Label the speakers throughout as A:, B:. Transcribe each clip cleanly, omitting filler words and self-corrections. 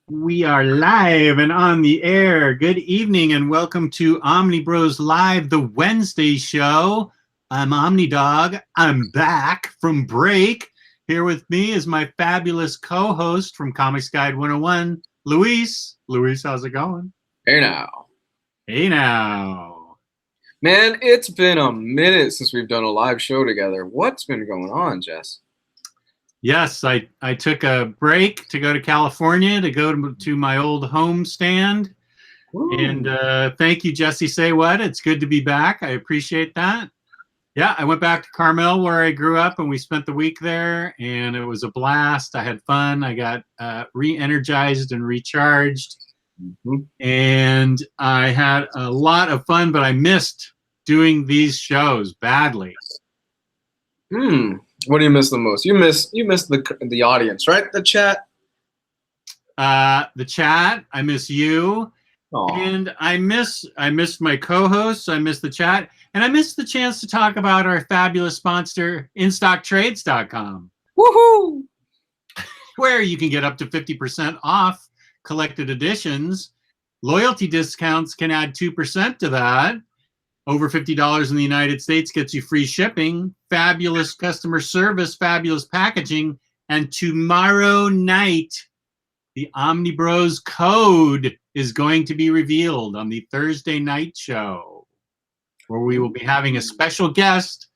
A: We are live and on the air. Good evening and welcome to Omnibros the Wednesday show. I'm OmniDog. I'm back from break. Here with me is my fabulous co-host from Comics Guide 101, Luis. Luis, how's it going?
B: Hey now.
A: Hey now.
B: Man, it's been a minute since we've done a live show together. What's been going on, Jess?
A: Yes, I took a break to go to California to go to my old home stand. Ooh. And thank you, Jesse Say What. It's good to be back. I appreciate that. Yeah, I went back to Carmel where I grew up, and we spent the week there, and it was a blast. I had fun. I got re-energized and recharged, and I had a lot of fun, but I missed doing these shows badly.
B: What do you miss the most? You miss the audience, right? The chat.
A: The chat. I miss you. Aww. And I missed my co-hosts. I miss the chat, and I miss the chance to talk about our fabulous sponsor, InStockTrades.com.
B: Woohoo!
A: Where you can get up to 50% off collected editions. Loyalty discounts can add 2% to that. Over $50 in the United States gets you free shipping, fabulous customer service, fabulous packaging, and tomorrow night, the OmniBros code is going to be revealed on the Thursday night show, where we will be having a special guest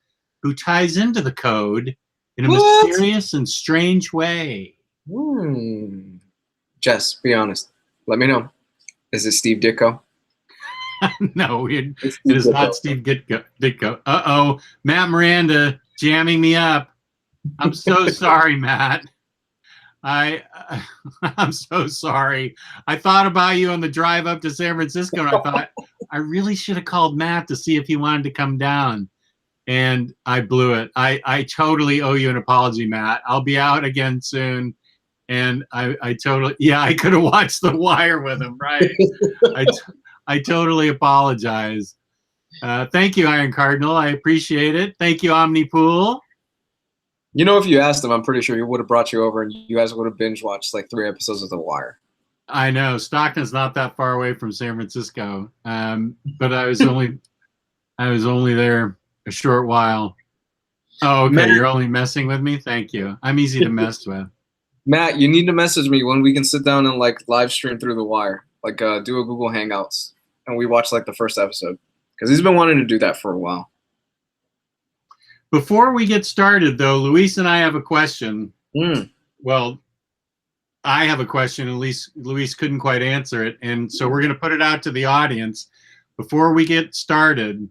A: who ties into the code in a mysterious and strange way.
B: Jess, be honest. Let me know. Is it Steve Ditko?
A: No, it is not Steve Ditko. Uh-oh, Matt Miranda jamming me up. I'm so sorry, Matt. I'm so sorry. I thought about you on the drive up to San Francisco, and I thought I really should have called Matt to see if he wanted to come down, and I blew it. I totally owe you an apology, Matt. I'll be out again soon, and I totally, yeah, I could have watched The Wire with him, right? I totally apologize. Thank you, Iron Cardinal. I appreciate it. Thank you, Omnipool.
B: You know, if you asked him, I'm pretty sure he would have brought you over and you guys would have binge watched like 3 episodes of The Wire.
A: I know. Stockton's not that far away from San Francisco. But I was only there a short while. Oh, okay. Matt, you're only messing with me? Thank you. I'm easy to mess with.
B: Matt, you need to message me when we can sit down and like live stream through The Wire. Like do a Google Hangouts and we watch like the first episode. Because he's been wanting to do that for a while.
A: Before we get started, though, Luis and I have a question. Well, I have a question. At least Luis couldn't quite answer it. And so we're going to put it out to the audience. Before we get started,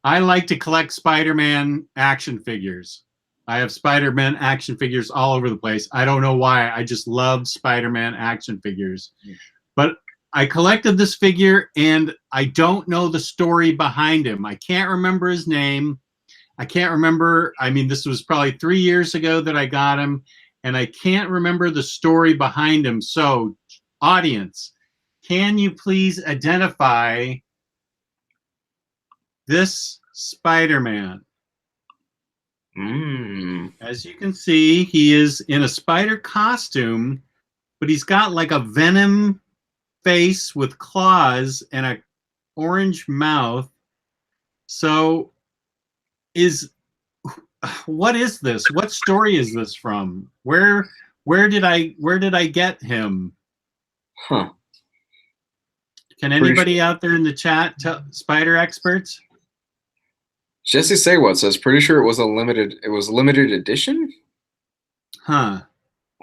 A: I like to collect Spider-Man action figures. I have Spider-Man action figures all over the place. I don't know why. I just love Spider-Man action figures. But I collected this figure, and I don't know the story behind him. I can't remember his name. I can't remember. I mean, this was probably 3 years ago that I got him, and I can't remember the story behind him. So, audience, can you please identify this Spider-Man? As you can see, he is in a spider costume, but he's got like a Venom face with claws and a orange mouth. So what is this? What story is this from? Where did I get him?
B: Huh.
A: Can anybody out there in the chat tell spider experts?
B: Jesse Say What says pretty sure it was limited edition?
A: Huh.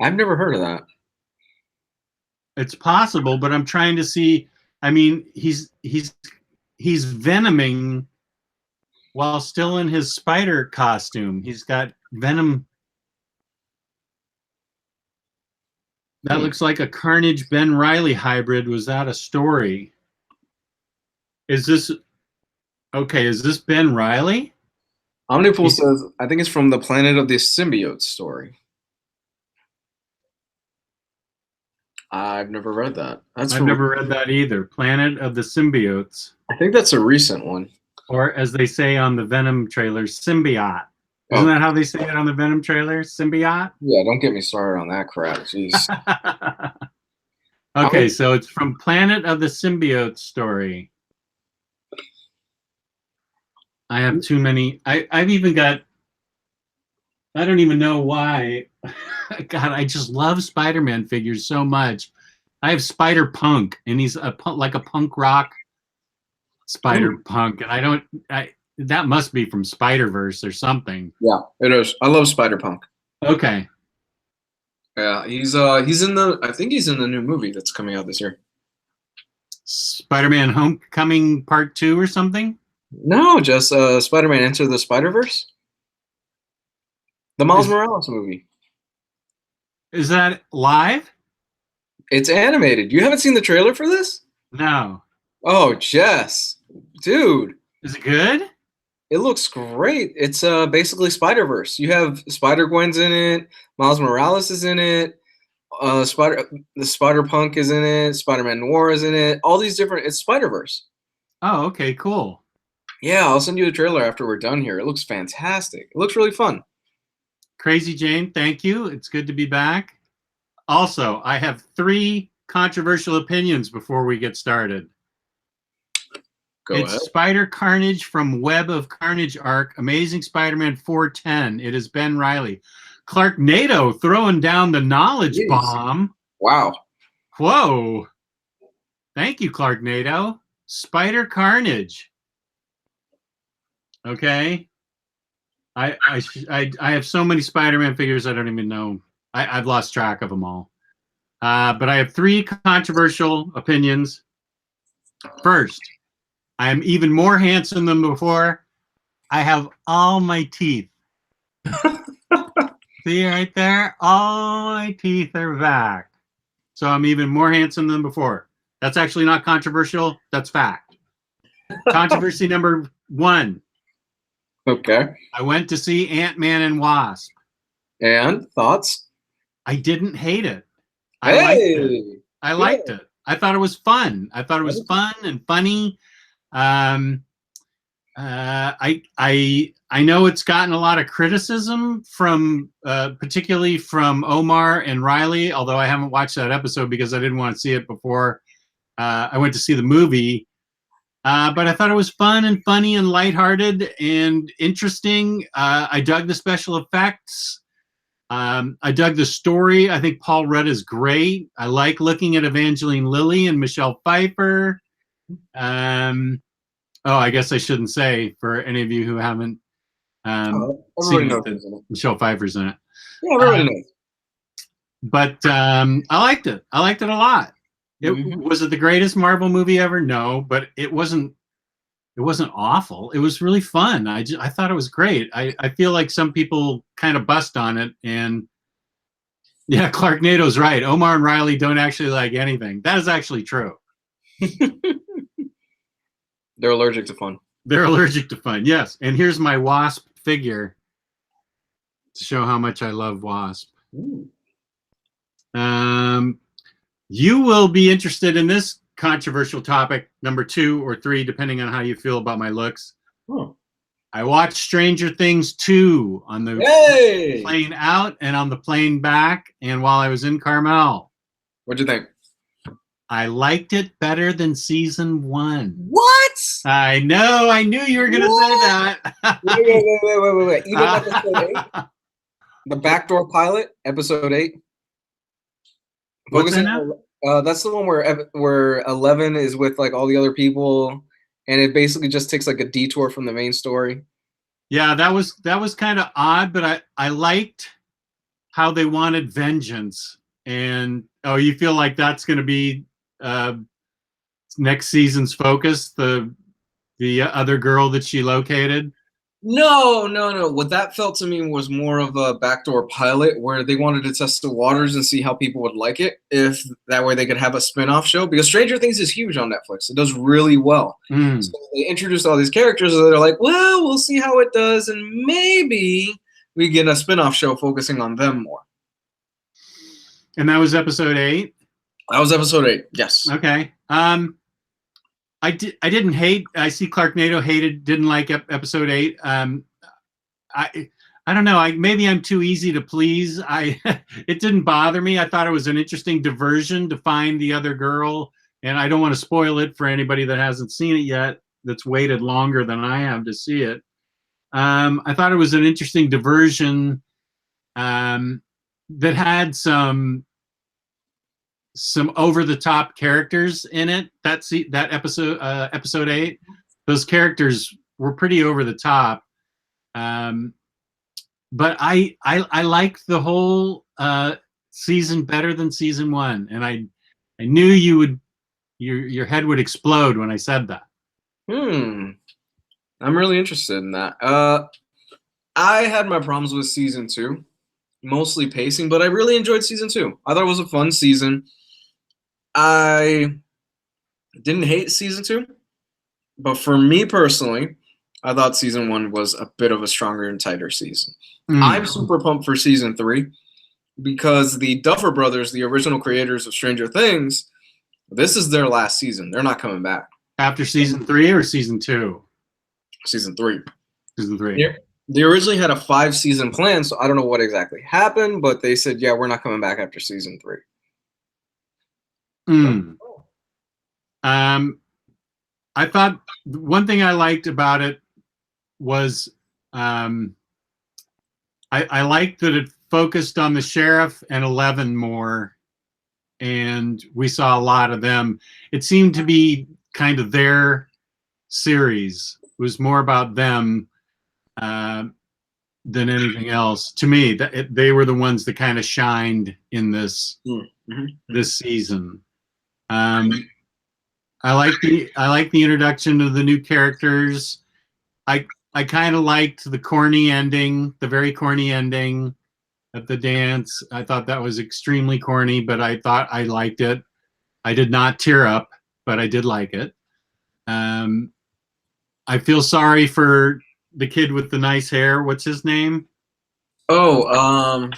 B: I've never heard of that.
A: It's possible, but I'm trying to see. I mean, he's venoming while still in his spider costume. He's got venom. That looks like a Carnage Ben Reilly hybrid. Was that a story? Is this okay? Is this Ben Reilly?
B: Omnipool says, I think it's from the Planet of the Symbiotes story. I've never read that.
A: I've never read that either. Planet of the Symbiotes.
B: I think that's a recent one.
A: Or as they say on the Venom trailers, symbiote. Isn't that how they say it on the Venom trailer? Symbiote?
B: Yeah, don't get me started on that crap. Jeez.
A: Okay, so it's from Planet of the Symbiote story. I have too many. I've even got, I don't even know why. God, I just love Spider-Man figures so much. I have Spider-Punk, and he's like a punk rock Spider-Punk, and that must be from Spider-Verse or something.
B: Yeah, it is. I love Spider-Punk.
A: Okay.
B: Yeah, he's in the, I think he's in the new movie that's coming out this year.
A: Spider-Man Homecoming Part 2 or something?
B: No, just Spider-Man Enter the Spider-Verse. The Miles Morales movie.
A: Is that live?
B: It's animated. You haven't seen the trailer for this?
A: No.
B: Oh, Jess. Dude.
A: Is it good?
B: It looks great. It's basically Spider-Verse. You have Spider-Gwen's in it. Miles Morales is in it. The Spider-Punk is in it. Spider-Man Noir is in it. All these different. It's Spider-Verse.
A: Oh, okay, cool.
B: Yeah, I'll send you the trailer after we're done here. It looks fantastic. It looks really fun.
A: Crazy Jane, thank you. It's good to be back. Also, I have 3 controversial opinions before we get started.
B: Go ahead.
A: Spider Carnage from Web of Carnage arc, Amazing Spider-Man 410. It is Ben Reilly. Clark Nato throwing down the knowledge bomb.
B: Wow.
A: Whoa. Thank you, Clark Nato. Spider Carnage. Okay. I have so many Spider-Man figures I don't even know. I've lost track of them all. But I have 3 controversial opinions. First, I am even more handsome than before. I have all my teeth. See right there? All my teeth are back. So I'm even more handsome than before. That's actually not controversial. That's fact. Controversy number 1.
B: Okay.
A: I went to see Ant-Man and Wasp.
B: And thoughts?
A: I didn't hate it. I liked it. I thought it was fun. I thought it was fun and funny. I know it's gotten a lot of criticism from, particularly from Omar and Riley, although I haven't watched that episode because I didn't want to see it before I went to see the movie. But I thought it was fun and funny and lighthearted and interesting. I dug the special effects. I dug the story. I think Paul Rudd is great. I like looking at Evangeline Lilly and Michelle Pfeiffer. Oh, I guess I shouldn't say for any of you who haven't seen it, Michelle Pfeiffer's in it.
B: Yeah, everybody knows.
A: But I liked it. I liked it a lot. Was it the greatest Marvel movie ever? No, but it wasn't awful. It was really fun. I thought it was great. I feel like some people kind of bust on it, and yeah, Clark Nato's right. Omar and Riley don't actually like anything. That is actually true.
B: They're allergic to fun.
A: They're allergic to fun, yes. And here's my Wasp figure to show how much I love Wasp.
B: Ooh.
A: You will be interested in this controversial topic, number 2 or 3, depending on how you feel about my looks.
B: Oh.
A: I watched Stranger Things 2 on the plane out and on the plane back, and while I was in Carmel.
B: What'd you think?
A: I liked it better than season 1.
B: What?
A: I know. I knew you were going to say that.
B: Wait. You know episode 8? The Backdoor Pilot, episode 8?
A: What's in that?
B: That's the one where 11 is with like all the other people, and it basically just takes like a detour from the main story.
A: Yeah, that was kind of odd, but I liked how they wanted vengeance. And you feel like that's going to be next season's focus, the other girl that she located?
B: No. What that felt to me was more of a Backdoor Pilot where they wanted to test the waters and see how people would like it. If that way they could have a spin-off show, because Stranger Things is huge on Netflix. It does really well. So they introduced all these characters and they're like, well, we'll see how it does, and maybe we get a spin-off show focusing on them more.
A: And that was episode 8?
B: That was episode 8, yes.
A: Okay. I didn't hate. I see Clark Nato didn't like episode 8. I don't know. Maybe I'm too easy to please. It didn't bother me. I thought it was an interesting diversion to find the other girl, and I don't want to spoil it for anybody that hasn't seen it yet. That's waited longer than I have to see it. I thought it was an interesting diversion that had some over the top characters in it. That episode 8. Those characters were pretty over the top. But I like the whole season better than season 1, and I knew your head would explode when I said that.
B: I'm really interested in that. I had my problems with season 2, mostly pacing, but I really enjoyed season 2. I thought it was a fun season. I didn't hate season 2, but for me personally, I thought season 1 was a bit of a stronger and tighter season. I'm super pumped for season 3 because the Duffer Brothers, the original creators of Stranger Things, this is their last season. They're not coming back.
A: After season 3 or season 2?
B: Season 3.
A: Season 3.
B: They originally had a 5-season plan, so I don't know what exactly happened, but they said, yeah, we're not coming back after season 3.
A: I thought one thing I liked about it was I liked that it focused on the sheriff and 11 more, and we saw a lot of them. It seemed to be kind of their series. It was more about them than anything else. To me, they were the ones that kind of shined in this this season. I like the introduction of the new characters. I kind of liked the corny ending, the very corny ending at the dance. I thought that was extremely corny, but I thought I liked it. I did not tear up, but I did like it. I feel sorry for the kid with the nice hair. What's his name?
B: Oh,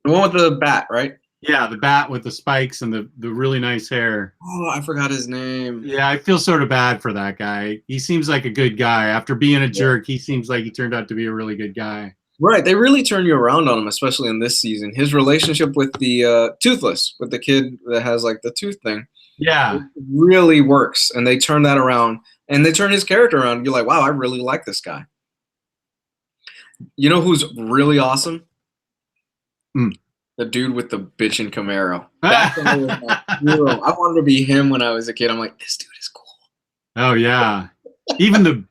B: the one with the bat, right?
A: Yeah, the bat with the spikes and the really nice hair.
B: Oh, I forgot his name.
A: Yeah, I feel sort of bad for that guy. He seems like a good guy. After being a jerk, he seems like he turned out to be a really good guy.
B: Right, they really turn you around on him, especially in this season. His relationship with the Toothless, with the kid that has like the tooth thing.
A: Yeah.
B: It really works, and they turn that around, and they turn his character around. You're like, wow, I really like this guy. You know who's really awesome? The dude with the bitchin' Camaro. I wanted to be him when I was a kid. I'm like, this dude is cool.
A: Oh yeah. Even the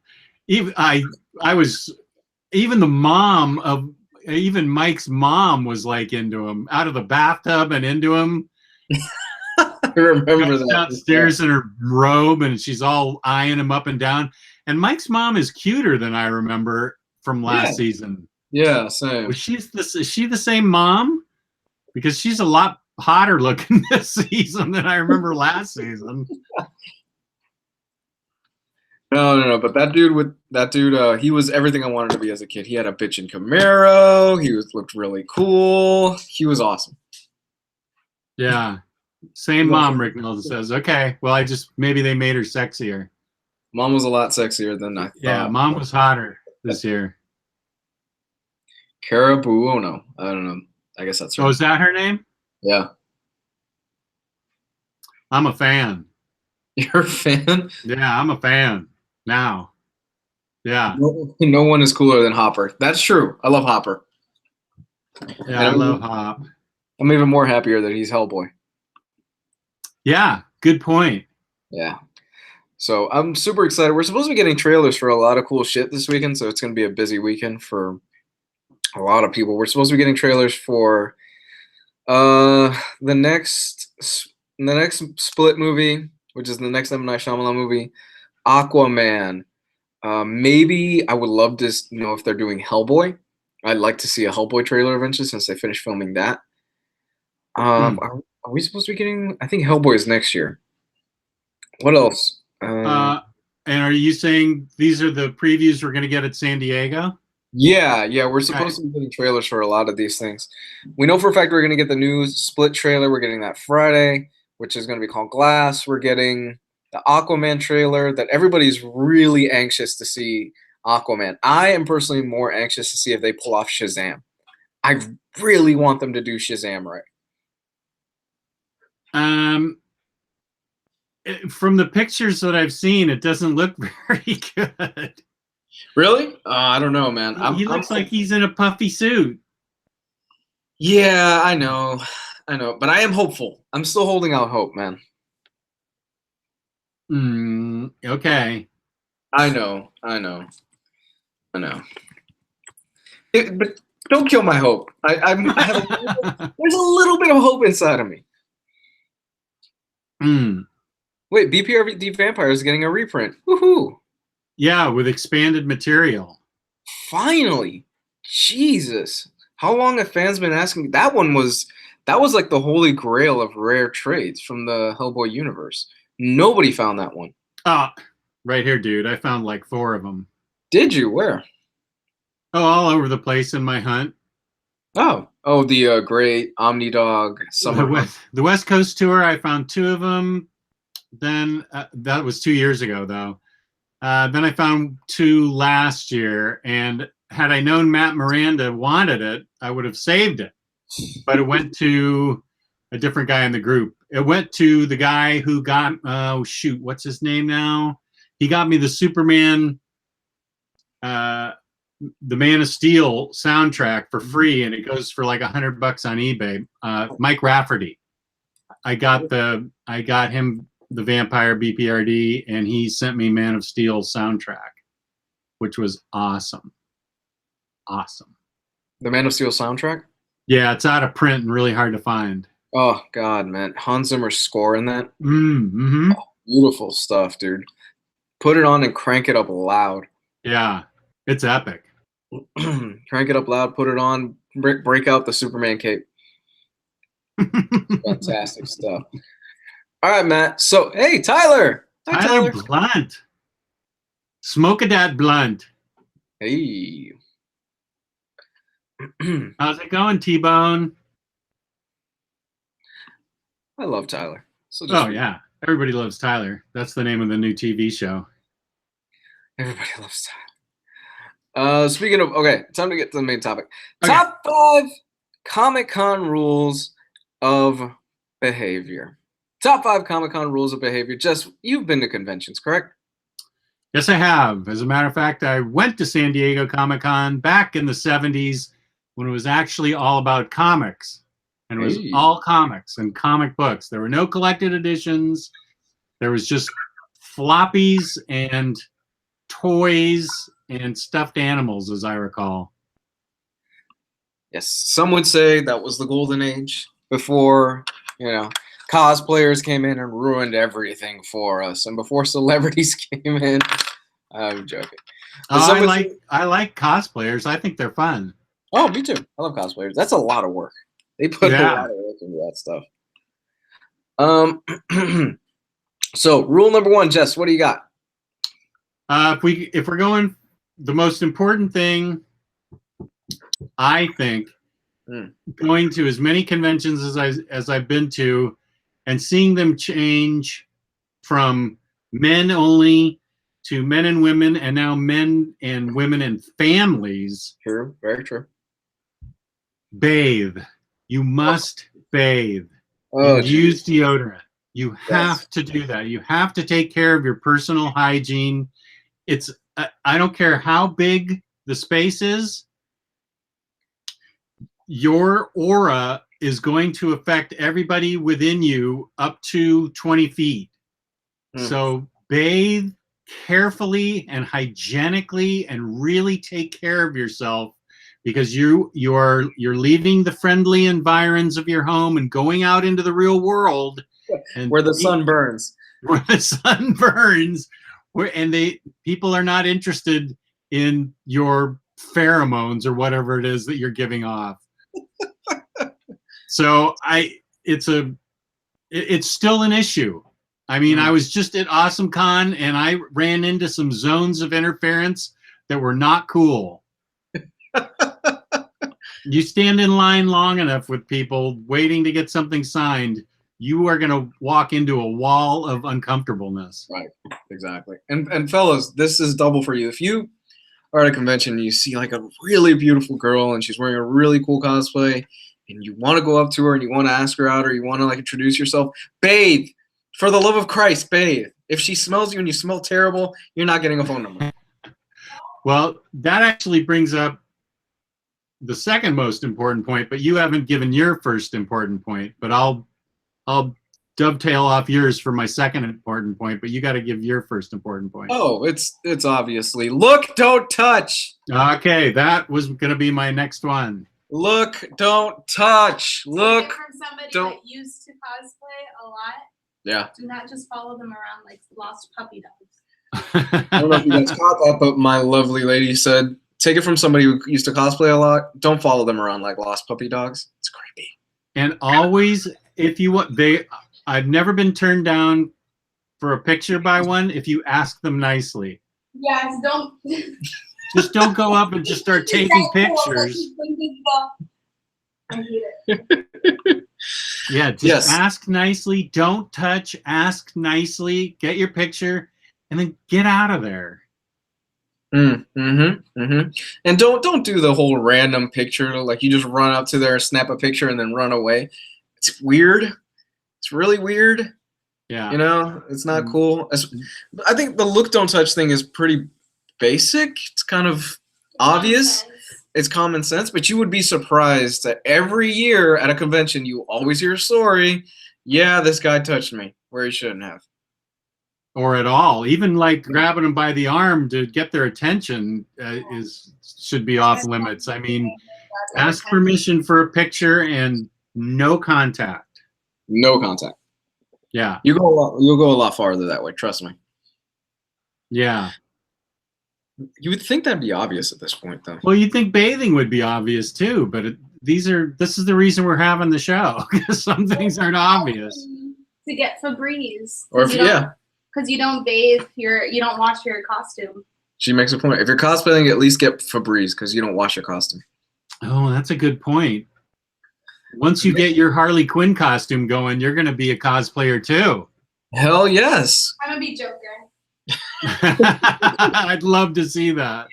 A: mom of Mike's mom was like into him, out of the bathtub and into him.
B: I remember that.
A: Downstairs in her robe, and she's all eyeing him up and down. And Mike's mom is cuter than I remember from last season.
B: Yeah, same.
A: Is she the same mom? Because she's a lot hotter looking this season than I remember last season.
B: No. But that dude, he was everything I wanted to be as a kid. He had a bitchin' Camaro. He looked really cool. He was awesome.
A: Yeah. Same mom, Rick Nelson says. Okay, well, maybe they made her sexier.
B: Mom was a lot sexier than I thought.
A: Yeah, mom was hotter this year.
B: Cara Buono. I don't know. I guess that's right.
A: Oh, is that her name?
B: Yeah.
A: I'm a fan.
B: You're a fan?
A: Yeah, I'm a fan now. Yeah.
B: No one is cooler than Hopper. That's true. I love Hopper.
A: Yeah, I love Hop.
B: I'm even more happier that he's Hellboy.
A: Yeah, good point.
B: Yeah. So I'm super excited. We're supposed to be getting trailers for a lot of cool shit this weekend, so it's going to be a busy weekend for a lot of people. We're supposed to be getting trailers for the next Split movie, which is the next M. Night Shyamalan movie, Aquaman. Maybe I would love to know if they're doing Hellboy. I'd like to see a Hellboy trailer eventually since they finished filming that. Are we supposed to be getting? I think Hellboy is next year. What else?
A: And are you saying these are the previews we're going to get at San Diego?
B: Yeah. We're supposed to be getting trailers for a lot of these things. We know for a fact we're going to get the new Split trailer. We're getting that Friday, which is going to be called Glass. We're getting the Aquaman trailer that everybody's really anxious to see. Aquaman. I am personally more anxious to see if they pull off Shazam. I really want them to do Shazam right.
A: From the pictures that I've seen, it doesn't look very good.
B: Really? I don't know, man.
A: He looks like he's in a puffy suit.
B: Yeah, I know, but I am hopeful. I'm still holding out hope, man.
A: Okay.
B: I know. But don't kill my hope. I have there's a little bit of hope inside of me. Wait, BPRD Vampire is getting a reprint. Woohoo!
A: Yeah, with expanded material.
B: Finally, Jesus! How long have fans been asking? That was like the holy grail of rare trades from the Hellboy universe. Nobody found that one.
A: Right here, dude. I found like 4 of them.
B: Did you? Where?
A: Oh, all over the place in my hunt.
B: Oh, the great OmniDog summer.
A: The West Coast tour, I found 2 of them. Then that was 2 years ago, though. Then I found 2 last year, and had I known Matt Miranda wanted it, I would have saved it. But it went to a different guy in the group. It went to the guy who got, what's his name now? He got me the Superman, the Man of Steel soundtrack for free, and it goes for like $100 on eBay. Mike Rafferty. I got him the Vampire BPRD, and he sent me Man of Steel soundtrack, which was awesome. Awesome.
B: The Man of Steel soundtrack?
A: Yeah, it's out of print and really hard to find.
B: Oh God, man, Hans Zimmer's score in that.
A: Mm-hmm.
B: Oh, beautiful stuff, dude. Put it on and crank it up loud.
A: Yeah, it's epic.
B: Crank it up loud. Put it on. Break out the Superman cape. Fantastic stuff. All right, Matt. So, hey, Tyler.
A: Hi, Tyler Blunt. Smoke-a-dat Blunt.
B: Hey.
A: How's it going, T-Bone?
B: I love Tyler. So
A: yeah. Everybody loves Tyler. That's the name of the new TV show.
B: Everybody loves Tyler. Speaking of, okay, time to get to the main topic.
A: Okay.
B: Top 5 Comic-Con rules of behavior. Top 5 Comic-Con rules of behavior. Jess, you've been to conventions, correct?
A: Yes, I have. As a matter of fact, I went to San Diego Comic-Con back in the 70s when it was actually all about comics. And it was all comics and comic books. There were no collected editions. There was just floppies and toys and stuffed animals, as I recall.
B: Yes, some would say that was the golden age before, cosplayers came in and ruined everything for us, and before celebrities came in. I'm joking.
A: I like cosplayers. I think they're fun.
B: Oh, me too. I love cosplayers. That's a lot of work. They put a lot of work into that stuff. So rule number 1, Jess, what do you got?
A: If we're going, the most important thing, I think, going to as many conventions as I've been to, and seeing them change from men only to men and women, and now men and women and families.
B: True, very true.
A: Bathe. You must bathe. And use deodorant. You have to do that. You have to take care of your personal hygiene. It's I don't care how big the space is. Your aura is going to affect everybody within you up to 20 feet. So bathe carefully and hygienically and really take care of yourself, because you're leaving the friendly environs of your home and going out into the real world, and
B: where the sun burns.
A: Where the sun burns, people are not interested in your pheromones or whatever it is that you're giving off. So it's still an issue. I mean, I was just at Awesome Con and I ran into some zones of interference that were not cool. You stand in line long enough with people waiting to get something signed, you are going to walk into a wall of uncomfortableness.
B: Right, exactly. And fellas, this is double for you. If you or at a convention, you see like a really beautiful girl and she's wearing a really cool cosplay, and you want to go up to her and you want to ask her out, or you want to like introduce yourself, bathe. For the love of Christ, bathe. If she smells you and you smell terrible, you're not getting a phone number.
A: Well, that actually brings up the second most important point, but you haven't given your first important point. But I'll dovetail off yours for my second important point, but you got to give your first important point.
B: Oh, it's obviously look, don't touch.
A: Okay, that was going to be my next one.
B: Look, don't touch. Look,
C: from somebody
B: don't.
C: that used to cosplay a lot.
B: Yeah.
C: Do not just follow them around like lost puppy dogs.
B: I don't know if you guys caught that, but my lovely lady said, take it from somebody who used to cosplay a lot. Don't follow them around like lost puppy dogs. It's creepy.
A: And always, if you want, I've never been turned down for a picture by one if you ask them nicely.
C: Yes, don't.
A: Just don't go up and just start taking pictures.
C: I hate it.
A: Yeah, just ask nicely. Don't touch. Ask nicely. Get your picture, and then get out of there.
B: And don't do the whole random picture, like you just run up to there, snap a picture, and then run away. It's weird. It's really weird.
A: Yeah.
B: You know, it's not cool. I think the look, don't touch thing is pretty basic. It's kind of obvious. It's common sense, but you would be surprised that every year at a convention, you always hear a story. Yeah, this guy touched me where he shouldn't have.
A: Or at all. Even like grabbing them by the arm to get their attention should be off limits. I mean, ask permission for a picture and no contact.
B: No contact.
A: Yeah.
B: You'll go a lot farther that way. Trust me.
A: Yeah.
B: You would think that'd be obvious at this point, though.
A: Well, you'd think bathing would be obvious too, but this is the reason we're having the show, because some things aren't obvious.
C: To get Febreze.
B: Or if,
C: because you don't bathe you don't wash your costume.
B: She makes a point. If you're cosplaying, at least get Febreze because you don't wash your costume.
A: Oh, that's a good point. Once you get your Harley Quinn costume going, you're going to be a cosplayer too.
B: Hell yes.
C: I'm gonna be Joker.
A: I'd love to see that.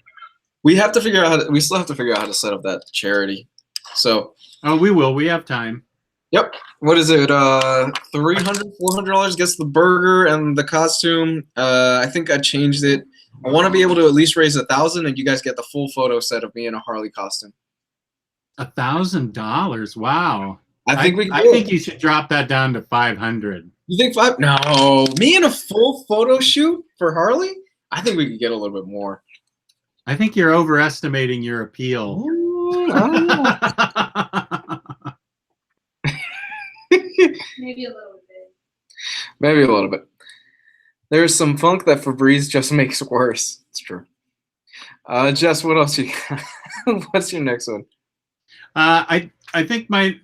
B: We still have to figure out how to set up that charity. So.
A: Oh, we will. We have time.
B: Yep. What is it? $300, $400 gets the burger and the costume. I think I changed it. I want to be able to at least raise $1,000, and you guys get the full photo set of me in a Harley costume.
A: $1,000. Wow.
B: I
A: think you should drop that down to 500.
B: You think five? No, me in a full photo shoot for Harley? I think we could get a little bit more.
A: I think you're overestimating your appeal.
B: Ooh, I don't know.
C: Maybe a little bit.
B: Maybe a little bit. There's some funk that Febreze just makes worse. It's true. Jess, what else you got? What's your next one?
A: I think my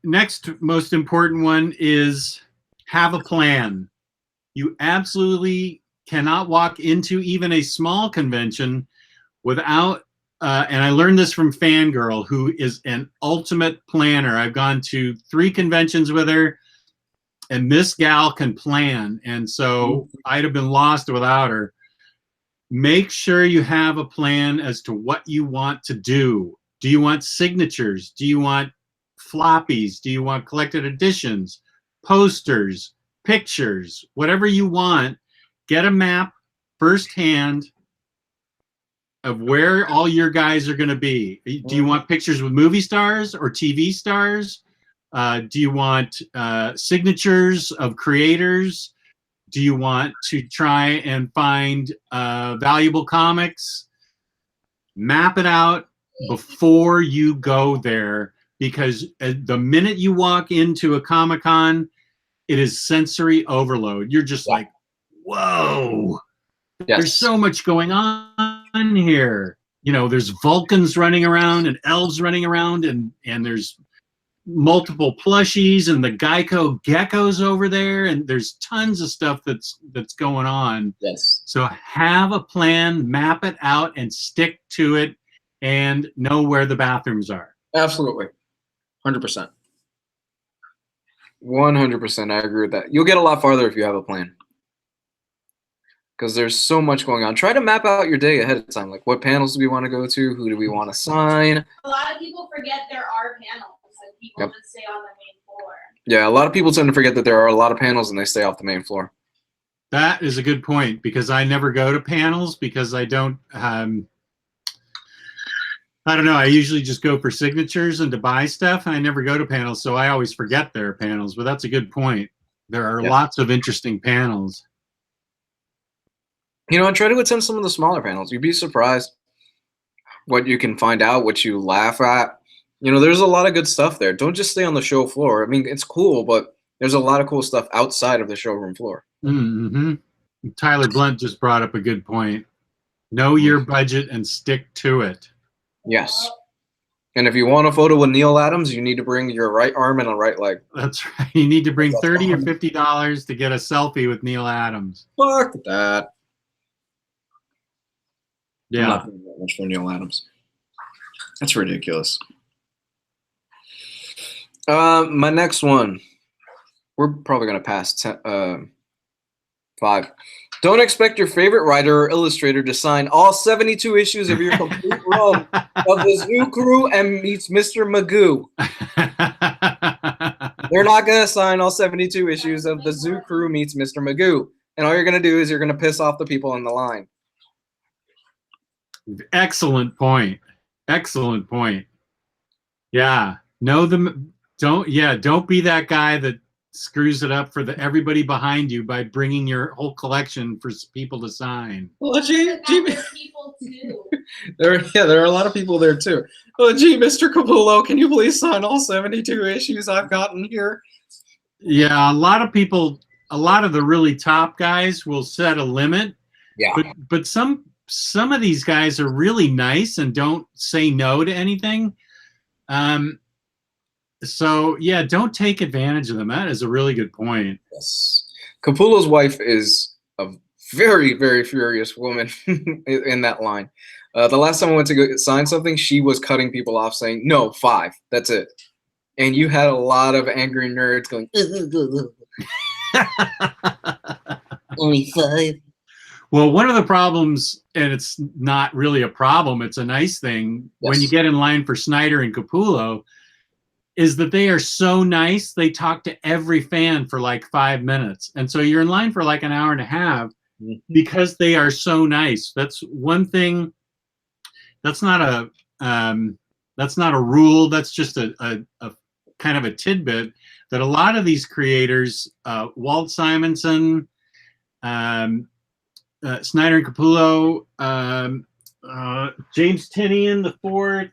A: next most important one is have a plan. You absolutely cannot walk into even a small convention without, and I learned this from Fangirl, who is an ultimate planner. I've gone to 3 conventions with her, and this gal can plan. And so I'd have been lost without her. Make sure you have a plan as to what you want to do. Do you want signatures? Do you want floppies? Do you want collected editions, posters, pictures, whatever you want? Get a map firsthand of where all your guys are going to be. Do you want pictures with movie stars or TV stars? Do you want signatures of creators? Do you want to try and find valuable comics? Map it out before you go there, because the minute you walk into a Comic-Con, it is sensory overload. You're just like, whoa, there's so much going on here. You know, there's Vulcans running around and elves running around, and there's multiple plushies and the Geico geckos over there, and there's tons of stuff that's going on.
B: Yes.
A: So have a plan, map it out, and stick to it, and know where the bathrooms are.
B: Absolutely. 100%. 100%. I agree with that. You'll get a lot farther if you have a plan. because there's so much going on. Try to map out your day ahead of time. Like, what panels do we want to go to? Who do we want to sign?
C: A lot of people forget there are panels and people
B: Yep.
C: just stay on the main floor.
B: Yeah, a lot of people tend to forget that there are a lot of panels and they stay off the main floor.
A: That is a good point, because I never go to panels because I don't. I don't know. I usually just go for signatures and to buy stuff, and I never go to panels, so I always forget there are panels. But that's a good point. There are lots of interesting panels.
B: You know, and try to attend some of the smaller panels. You'd be surprised what you can find out, what you laugh at. You know, there's a lot of good stuff there. Don't just stay on the show floor. I mean, it's cool, but there's a lot of cool stuff outside of the showroom floor.
A: Mm-hmm. Tyler Blunt just brought up a good point. Know your budget and stick to it.
B: Yes. And if you want a photo with Neil Adams, you need to bring your right arm and a right leg.
A: That's right. You need to bring $30 or $50 to get a selfie with Neil Adams.
B: Fuck that.
A: Yeah.
B: I'm not paying that much for Neil Adams. That's ridiculous. My next one. We're probably going to pass 5. Don't expect your favorite writer or illustrator to sign all 72 issues of your complete run of the Zoo Crew and meets Mr. Magoo. They're not going to sign all 72 issues of the Zoo Crew meets Mr. Magoo. And all you're going to do is you're going to piss off the people in the line.
A: Excellent point. Excellent point. Yeah. Know them. Don't be that guy that screws it up for everybody behind you by bringing your whole collection for people to sign.
B: Well, gee,
C: People too.
B: there are a lot of people there too. Oh, gee, Mr. Capullo, can you please sign all 72 issues I've gotten here?
A: Yeah, a lot of people, a lot of the really top guys will set a limit.
B: Yeah.
A: But some of these guys are really nice and don't say no to anything. So yeah, don't take advantage of them. That is a really good point.
B: Yes. Capullo's wife is a very, very furious woman in that line. The last time I went to go sign something, she was cutting people off saying, no, 5, that's it. And you had a lot of angry nerds going, only 5.
A: Well, one of the problems, and it's not really a problem, it's a nice thing, when you get in line for Snyder and Capullo, is that they are so nice, they talk to every fan for like 5 minutes. And so you're in line for like an hour and a half because they are so nice. That's one thing. That's not a rule. That's just a kind of a tidbit that a lot of these creators, Walt Simonson, Snyder and Capullo, James Tinian IV,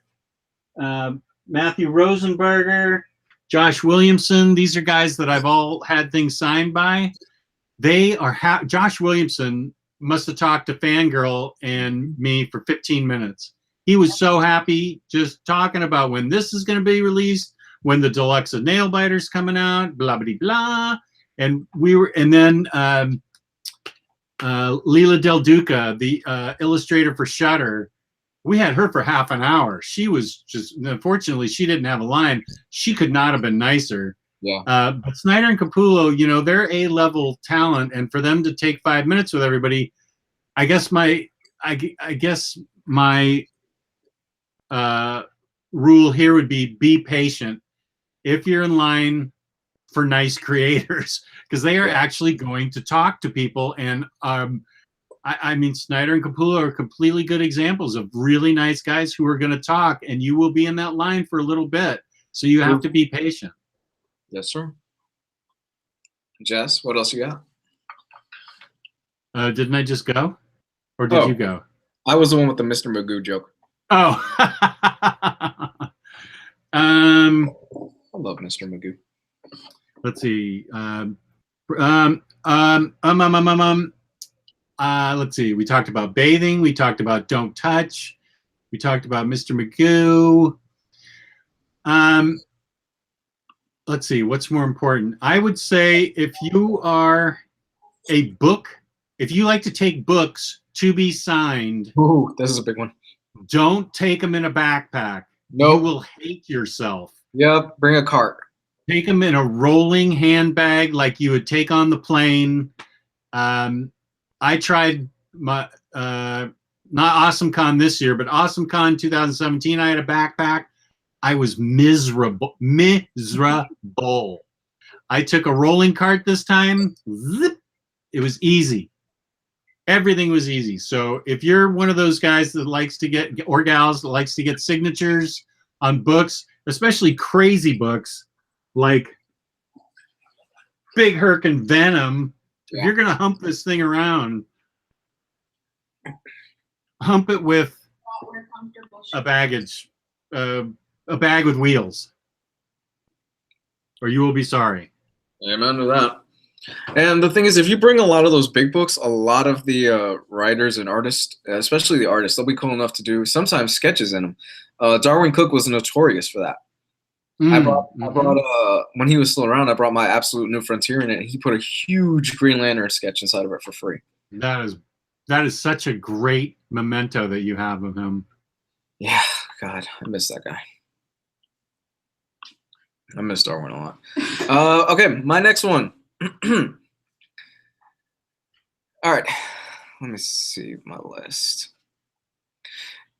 A: Matthew Rosenberger, Josh Williamson. These are guys that I've all had things signed by. They are Josh Williamson must have talked to Fangirl and me for 15 minutes. He was so happy just talking about when this is going to be released, when the deluxe of Nail Biters coming out, blah blah blah. And then Leila Del Duca, the illustrator for Shudder. We had her for half an hour. She was just, unfortunately, she didn't have a line. She could not have been nicer.
B: Yeah.
A: But Snyder and Capullo, you know, they're A-level talent, and for them to take 5 minutes with everybody, I guess my rule here would be patient if you're in line for nice creators, because they are actually going to talk to people. And I mean, Snyder and Capullo are completely good examples of really nice guys who are going to talk, and you will be in that line for a little bit. So you have to be patient.
B: Yes, sir. Jess, what else you got?
A: Didn't I just go? Or did you go?
B: I was the one with the Mr. Magoo joke.
A: Oh.
B: I love Mr. Magoo.
A: Let's see. Let's see. We talked about bathing. We talked about don't touch. We talked about Mr. Magoo. Let's see. What's more important? I would say if you are a book, if you like to take books to be signed.
B: Ooh, this is a big one.
A: Don't take them in a backpack.
B: Nope.
A: You will hate yourself.
B: Yep. Bring a cart.
A: Take them in a rolling handbag like you would take on the plane. I tried my not AwesomeCon this year, but AwesomeCon 2017. I had a backpack. I was miserable. I took a rolling cart this time. Zip. It was easy. Everything was easy. So if you're one of those guys that likes to get, or gals that likes to get signatures on books, especially crazy books like Big Herc and Venom, if you're going to hump this thing around, hump it with a baggage, a bag with wheels, or you will be sorry.
B: Amen to that. And the thing is, if you bring a lot of those big books, a lot of the writers and artists, especially the artists, they'll be cool enough to do sometimes sketches in them. Darwin Cook was notorious for that. I brought when he was still around, I brought my Absolute New Frontier in it, and he put a huge Green Lantern sketch inside of it for free.
A: That is such a great memento that you have of him.
B: Yeah, God, I miss that guy. I miss Darwin a lot. Okay, my next one. All right, let me see my list.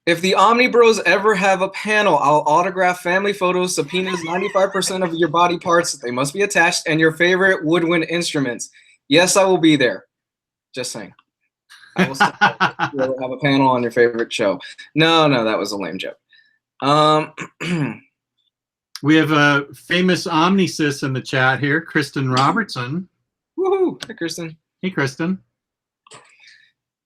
B: If the OmniBros ever have a panel, I'll autograph family photos, subpoenas 95% of your body parts. They must be attached, and your favorite woodwind instruments. Yes, I will be there. Just saying. I will have a panel on your favorite show. No, that was a lame joke.
A: We have a famous Omnisis in the chat here, Kristen Robertson.
B: Woohoo! Hi, Kristen.
A: Hey, Kristen.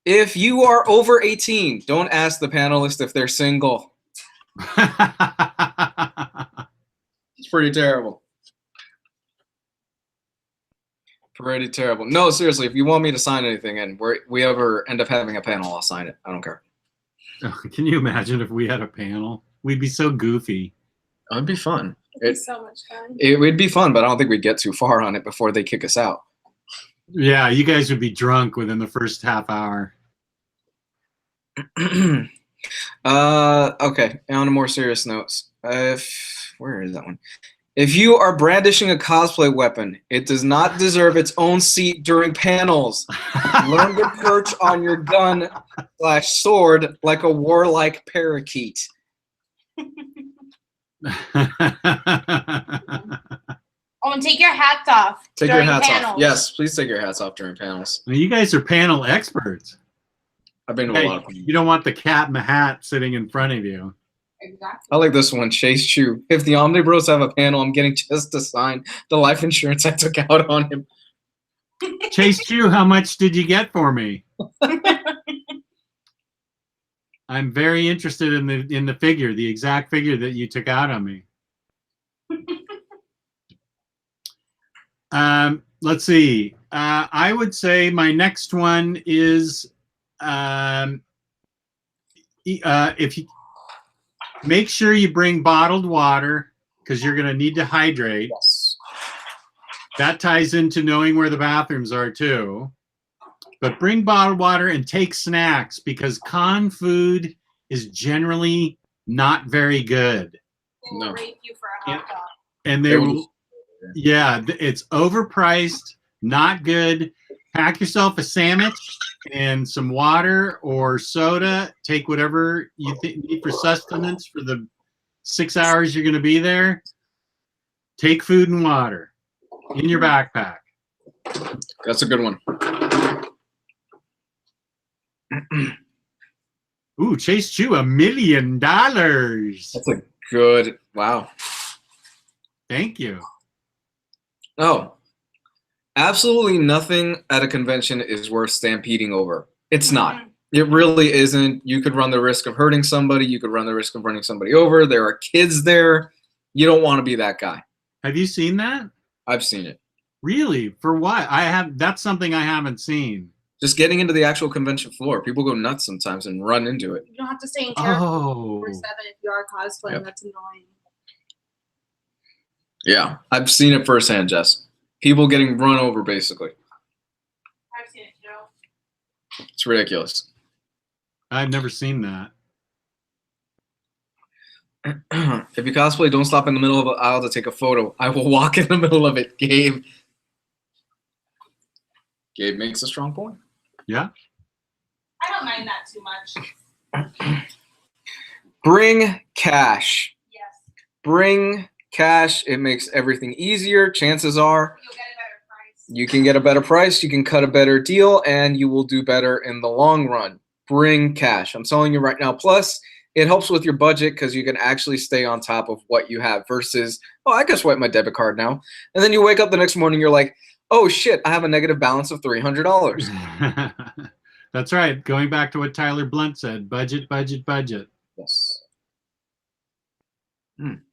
B: If you are over 18, don't ask the panelists if they're single. It's pretty terrible. Pretty terrible. No, seriously, if you want me to sign anything and we ever end up having a panel, I'll sign it. I don't care.
A: Can you imagine if we had a panel? We'd be so goofy.
B: It'd be fun.
C: It'd be so much fun.
B: It would be fun, but I don't think we'd get too far on it before they kick us out.
A: Yeah, you guys would be drunk within the first half hour.
B: Okay, on a more serious note, where is that one? If you are brandishing a cosplay weapon, it does not deserve its own seat during panels. Learn to perch on your gun / sword like a warlike parakeet.
C: Oh, and take your hats off.
B: Take your hats
C: panels.
B: off. Yes, please take your hats off during panels.
A: You guys are panel experts.
B: I've been to a lot of panels.
A: You don't want the cat in the hat sitting in front of you.
C: Exactly.
B: I like this one, Chase Chu. If the OmniBros have a panel, I'm getting just to sign the life insurance I took out on him.
A: Chase Chu, how much did you get for me? I'm very interested in the figure, the exact figure that you took out on me. Let's see. I would say my next one is if you make sure you bring bottled water because you're going to need to hydrate.
B: Yes.
A: That ties into knowing where the bathrooms are too. But bring bottled water and take snacks because con food is generally not very good.
C: They will rape you for a hot dog.
A: And they will, yeah, it's overpriced, not good. Pack yourself a sandwich and some water or soda. Take whatever you need for sustenance for the 6 hours you're going to be there. Take food and water in your backpack.
B: That's a good one.
A: Ooh, Chase Chu, $1 million.
B: That's a good, wow.
A: Thank you.
B: Oh, absolutely nothing at a convention is worth stampeding over. It's not. It really isn't. You could run the risk of hurting somebody. You could run the risk of running somebody over. There are kids there. You don't want to be that guy.
A: Have you seen that?
B: I've seen it.
A: Really? For what? That's something I haven't seen.
B: Just getting into the actual convention floor. People go nuts sometimes and run into it.
C: You don't have to stay in chair
A: Oh.
C: 24/7 if you are cosplaying.
B: Yep.
C: That's annoying.
B: Yeah, I've seen it firsthand, Jess. People getting run over, basically.
C: I've seen it too.
B: It's ridiculous.
A: I've never seen that.
B: If you cosplay, don't stop in the middle of an aisle to take a photo. I will walk in the middle of it, Gabe. Gabe makes a strong point.
A: Yeah.
C: I don't mind that too much.
B: Bring cash.
C: Yes.
B: Bring cash. It makes everything easier. Chances are
C: You'll get a better price.
B: you can get a better price, you can cut a better deal, and you will do better in the long run. Bring cash. I'm telling you right now. Plus, it helps with your budget because you can actually stay on top of what you have versus, oh, I can swipe my debit card now. And then you wake up the next morning, you're like, oh, shit, I have a negative balance of $300.
A: That's right. Going back to what Tyler Blunt said, budget, budget, budget.
B: Yes.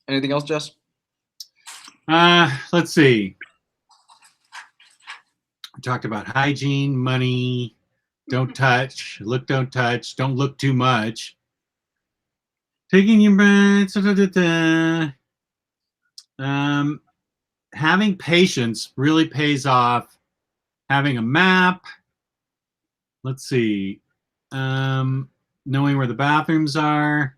B: Anything else, Jess?
A: Let's see. We talked about hygiene, money, don't touch, look, don't touch, don't look too much. Taking your breath, having patience really pays off. Having a map. Let's see. Knowing where the bathrooms are.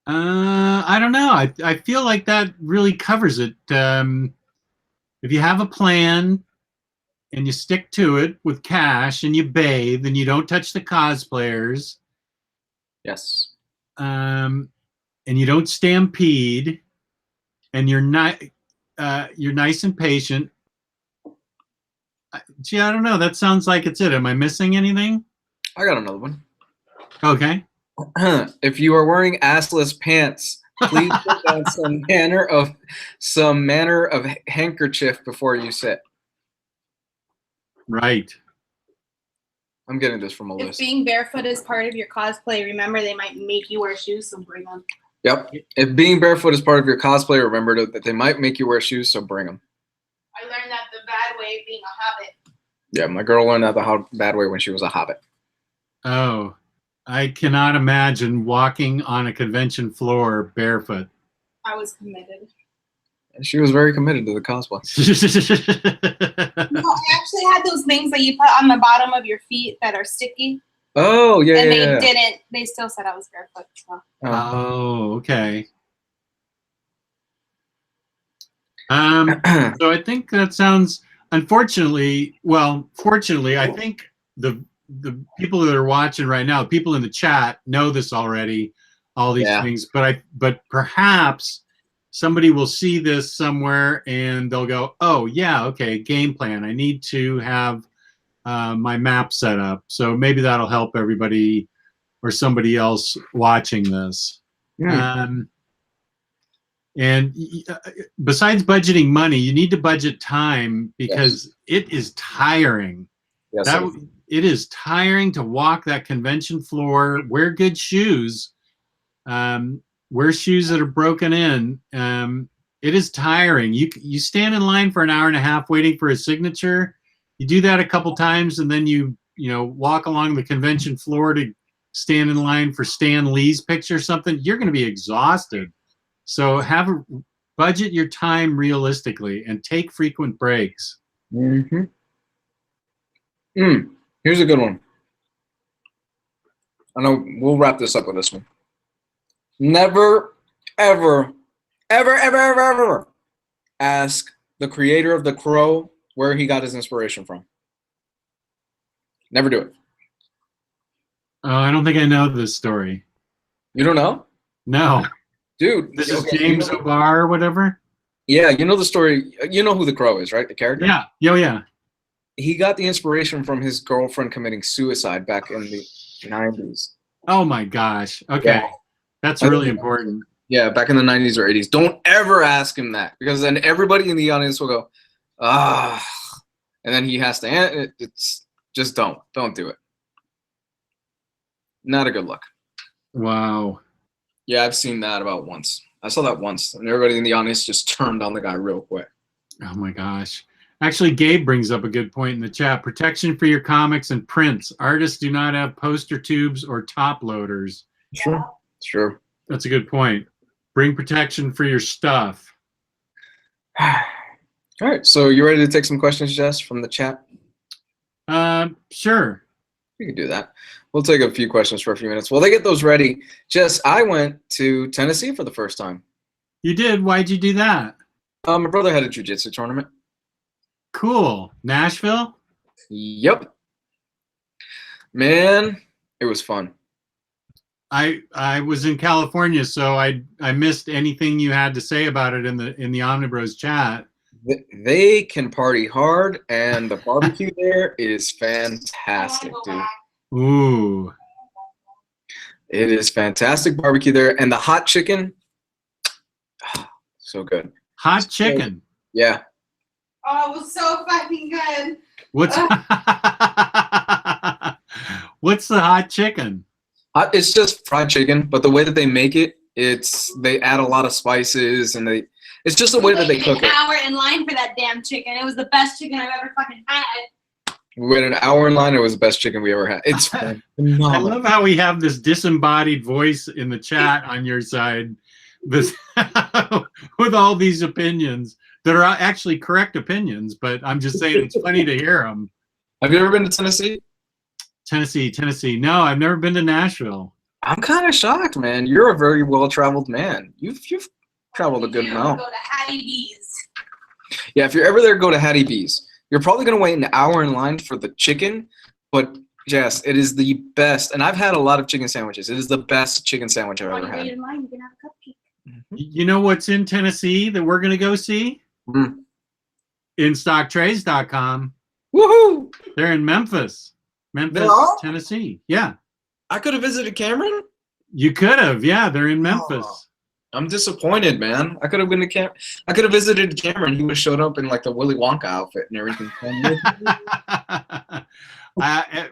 A: I don't know. I feel like that really covers it. If you have a plan and you stick to it with cash and you bathe and you don't touch the cosplayers.
B: Yes.
A: And you don't stampede, and you're nice and patient. Gee, I don't know. That sounds like it's it. Am I missing anything?
B: I got another one.
A: Okay.
B: If you are wearing assless pants, please put on some manner of handkerchief before you sit.
A: Right.
B: I'm getting this from a
C: If
B: list.
C: being barefoot is part of your cosplay, remember they might make you wear shoes, so bring them.
B: Yep. If being barefoot is part of your cosplay, remember that they might make you wear shoes, so bring them.
C: I learned that the bad way being a hobbit.
B: Yeah, my girl learned that the bad way when she was a hobbit.
A: Oh, I cannot imagine walking on a convention floor barefoot.
C: I was committed.
B: And she was very committed to the cosplay.
C: No, I actually had those things that you put on the bottom of your feet that are sticky.
B: Oh, yeah,
C: And
B: yeah,
C: they didn't. They still said I was barefoot. So.
A: Oh, okay. So I think that sounds, unfortunately, well, fortunately, I think the people that are watching right now, people in the chat know this already, all these things, but perhaps somebody will see this somewhere and they'll go, oh yeah, okay, game plan. I need to have my map set up. So maybe that'll help everybody or somebody else watching this. And besides budgeting money, you need to budget time because it is tiring.
B: Yes,
A: it is tiring to walk that convention floor, wear good shoes, wear shoes that are broken in. It is tiring. You stand in line for an hour and a half waiting for a signature. You do that a couple times, and then you walk along the convention floor to stand in line for Stan Lee's picture or something. You're going to be exhausted. So budget your time realistically and take frequent breaks.
B: Here's a good one. I know we'll wrap this up with this one. Never, ever, ever, ever, ever, ever ask the creator of the crow where he got his inspiration from. Never do it.
A: Oh, I don't think I know this story.
B: You don't know?
A: No.
B: Dude.
A: This is James O'Barr or whatever?
B: Yeah, you know the story. You know who the crow is, right? The character?
A: Yeah. Yeah.
B: He got the inspiration from his girlfriend committing suicide back in the 90s.
A: Oh my gosh. Okay. Yeah. That's really important.
B: Yeah, back in the 90s or 80s. Don't ever ask him that because then everybody in the audience will go, and then he has to, it's just don't do it. Not a good look.
A: Wow.
B: Yeah, I've seen that about once. I saw that once, and everybody in the audience just turned on the guy real quick.
A: Oh my gosh. Actually, Gabe brings up a good point in the chat. Protection for your comics and prints. Artists do not have poster tubes or top loaders.
B: Sure.
A: That's a good point. Bring protection for your stuff.
B: All right, so you ready to take some questions, Jess, from the chat?
A: Sure.
B: We can do that. We'll take a few questions for a few minutes. While they get those ready, Jess, I went to Tennessee for the first time.
A: You did? Why'd you do that?
B: My brother had a jiu-jitsu tournament.
A: Cool. Nashville?
B: Yep. Man, it was fun.
A: I was in California, so I missed anything you had to say about it in the OmniBros chat.
B: They can party hard, and the barbecue there is fantastic, dude.
A: Ooh.
B: It is fantastic barbecue there, and the hot chicken, so good.
A: Hot chicken.
B: Yeah.
C: Oh, it was so fucking good.
A: What's what's the hot chicken?
B: It's just fried chicken, but the way that they make it, they add a lot of spices, and it's just the way that they cook it.
C: An hour in line for that damn chicken. It was the best chicken I've ever fucking had.
B: We waited an hour in line. It was the best chicken we ever had. It's phenomenal.
A: I love how we have this disembodied voice in the chat on your side, with all these opinions that are actually correct opinions, but I'm just saying it's funny to hear them.
B: Have you ever been to Tennessee?
A: Tennessee. No, I've never been to Nashville.
B: I'm kind of shocked, man. You're a very well-traveled man. You've traveled a good amount.
C: Go to Hattie B's.
B: Yeah, if you're ever there, go to Hattie B's. You're probably going to wait an hour in line for the chicken, but yes, it is the best. And I've had a lot of chicken sandwiches. It is the best chicken sandwich I've ever had.
C: In line, you can have a cupcake.
A: You know what's in Tennessee that we're going to go see? InStockTrades.com.
B: Woohoo!
A: They're in Memphis, Tennessee. Yeah.
B: I could have visited Cameron?
A: You could have. Yeah, they're in Memphis.
B: Oh, I'm disappointed, man. I could have been to I could have visited Cameron. He would have showed up in like the Willy Wonka outfit and everything.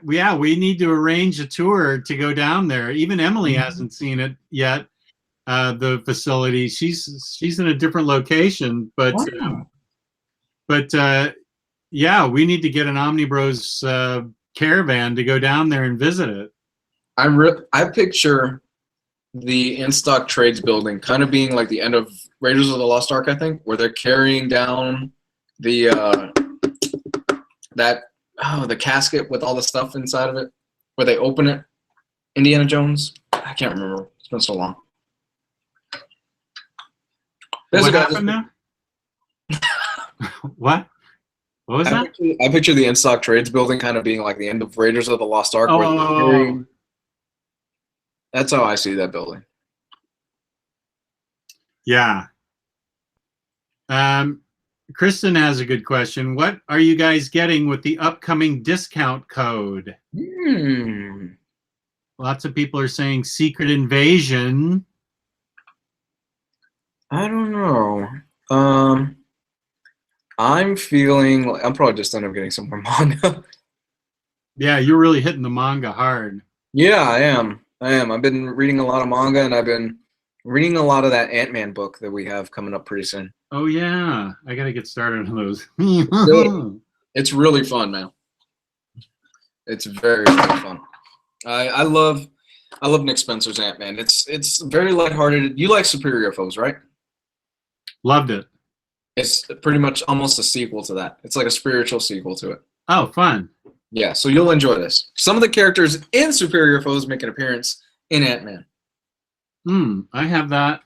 A: Yeah, we need to arrange a tour to go down there. Even Emily hasn't seen it yet. The facility. She's in a different location, but
B: wow.
A: Yeah, we need to get an OmniBros caravan to go down there and visit it.
B: I picture the In-Stock Trades building kind of being like the end of Raiders of the Lost Ark, I think, where they're carrying down the the casket with all the stuff inside of it, where they open it. Indiana Jones. I can't remember. It's been so long.
A: What happened now? What? What was that?
B: I picture the In-Stock Trades building kind of being like the end of Raiders of the Lost Ark.
A: Oh.
B: That's how I see that building.
A: Yeah. Kristen has a good question. What are you guys getting with the upcoming discount code? Lots of people are saying Secret Invasion.
B: I don't know. I'm feeling like I'm probably just end up getting some more manga.
A: Yeah, you're really hitting the manga hard.
B: Yeah, I am. I've been reading a lot of manga, and I've been reading a lot of that Ant-Man book that we have coming up pretty soon.
A: Oh yeah, I gotta get started on those.
B: It's really fun, man. It's very, very fun. I love Nick Spencer's Ant-Man. It's very lighthearted. You like Superior Foes, right?
A: Loved it.
B: It's pretty much almost a sequel to that. It's like a spiritual sequel to it.
A: Oh, fun.
B: Yeah, so you'll enjoy this. Some of the characters in Superior Foes make an appearance in Ant-Man.
A: I have that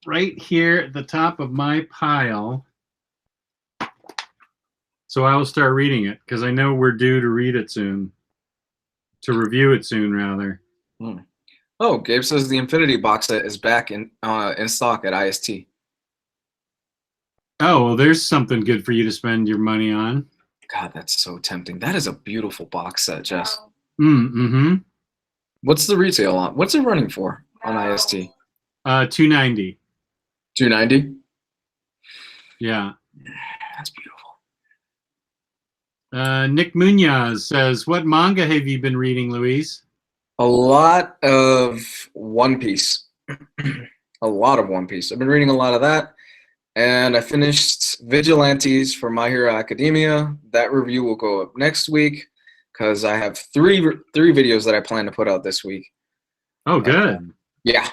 A: right here at the top of my pile. So I will start reading it because I know we're due to read it soon. To review it soon, rather.
B: Oh, Gabe says the Infinity box set is back in stock at IST.
A: Oh, well, there's something good for you to spend your money on.
B: God, that's so tempting. That is a beautiful box set, Jess. What's the retail on? What's it running for on IST?
A: $290.
B: $290?
A: Yeah.
B: That's beautiful.
A: Nick Munoz says, what manga have you been reading, Luis?
B: A lot of One Piece. A lot of One Piece. I've been reading a lot of that. And I finished Vigilantes for My Hero Academia. That review will go up next week because I have three videos that I plan to put out this week.
A: Oh, good.
B: Yeah,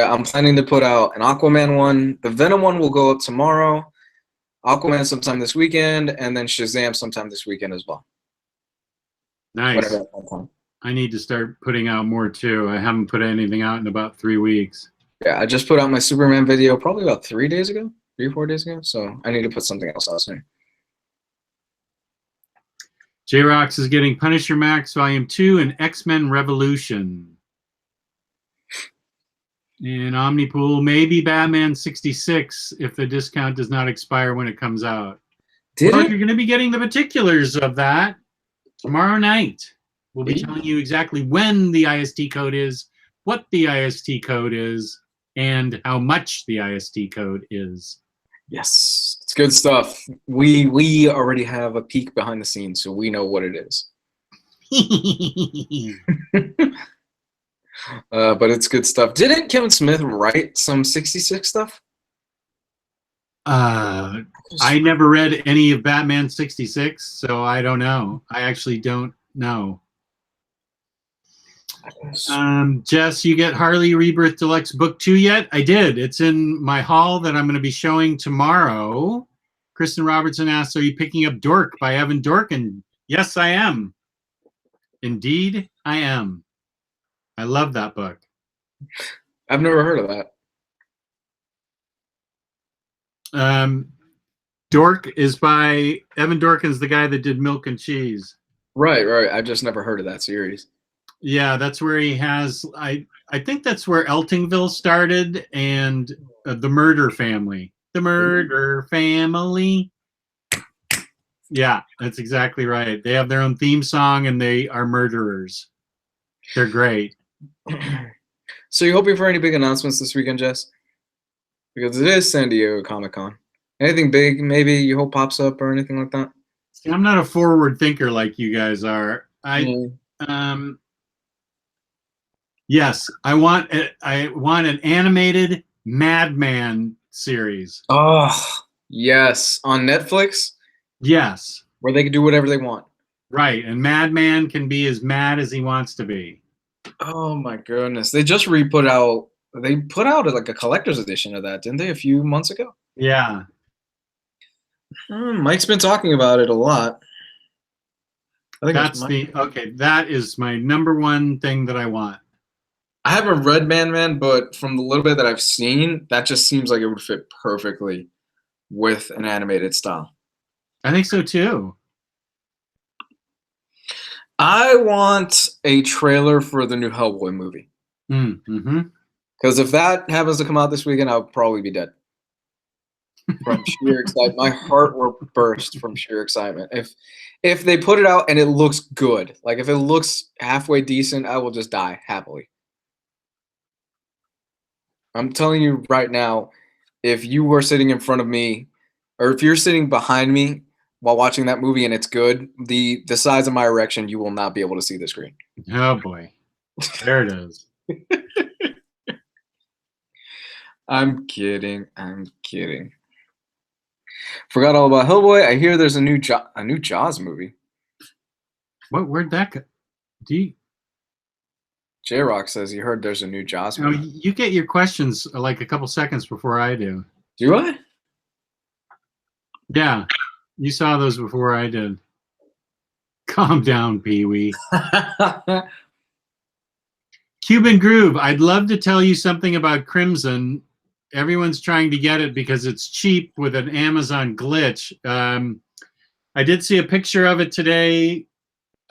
B: I'm planning to put out an Aquaman one. The Venom one will go up tomorrow. Aquaman sometime this weekend, and then Shazam sometime this weekend as well.
A: Nice. I need to start putting out more too. I haven't put anything out in about 3 weeks.
B: Yeah, I just put out my Superman video probably about 3 days ago. 3 or 4 days ago, so I need to put something else out soon.
A: J-Rox is getting Punisher Max Volume 2 and X-Men Revolution. And Omnipool, maybe Batman 66 if the discount does not expire when it comes out. You're going to be getting the particulars of that tomorrow night. We'll be telling you exactly when the IST code is, what the IST code is, and how much the IST code is.
B: Yes, it's good stuff. We already have a peek behind the scenes, so we know what it is. But it's good stuff. Didn't Kevin Smith write some 66 stuff?
A: I never read any of Batman 66, so I don't know. I actually don't know. Jess, you get Harley Rebirth Deluxe Book 2 yet? I did. It's in my haul that I'm going to be showing tomorrow. Kristen Robertson asks, are you picking up Dork by Evan Dorkin? Yes, I am. Indeed, I am. I love that book.
B: I've never heard of that.
A: Dork is by Evan Dorkin's the guy that did Milk and Cheese.
B: Right. I just never heard of that series.
A: Yeah, that's where he has. I think that's where Eltingville started, and the Murder Family. The Murder Family. Yeah, that's exactly right. They have their own theme song, and they are murderers. They're great.
B: So you hoping for any big announcements this weekend, Jess? Because it is San Diego Comic-Con. Anything big maybe you hope pops up or anything like that?
A: See, I'm not a forward thinker like you guys are. Yes, I want an animated Madman series.
B: Oh, yes, on Netflix?
A: Yes.
B: Where they can do whatever they want.
A: Right, and Madman can be as mad as he wants to be.
B: Oh my goodness. They just put out like a collector's edition of that, didn't they, a few months ago?
A: Yeah.
B: Mike's been talking about it a lot. I think
A: that is my number one thing that I want.
B: I haven't read Man, but from the little bit that I've seen, that just seems like it would fit perfectly with an animated style.
A: I think so too.
B: I want a trailer for the new Hellboy movie. Because if that happens to come out this weekend, I'll probably be dead. From sheer excitement. My heart will burst from sheer excitement. If they put it out and it looks good, like if it looks halfway decent, I will just die happily. I'm telling you right now, if you were sitting in front of me, or if you're sitting behind me while watching that movie and it's good, the size of my erection, you will not be able to see the screen.
A: Oh boy. There it is.
B: I'm kidding. Forgot all about Hellboy. I hear there's a new Jaws movie.
A: Where'd that go?
B: J-Rock says he heard there's a new Jaws movie.
A: No, you get your questions like a couple seconds before I do.
B: Do I?
A: Yeah. You saw those before I did. Calm down, Pee-wee. Cuban Groove. I'd love to tell you something about Crimson. Everyone's trying to get it because it's cheap with an Amazon glitch. I did see a picture of it today.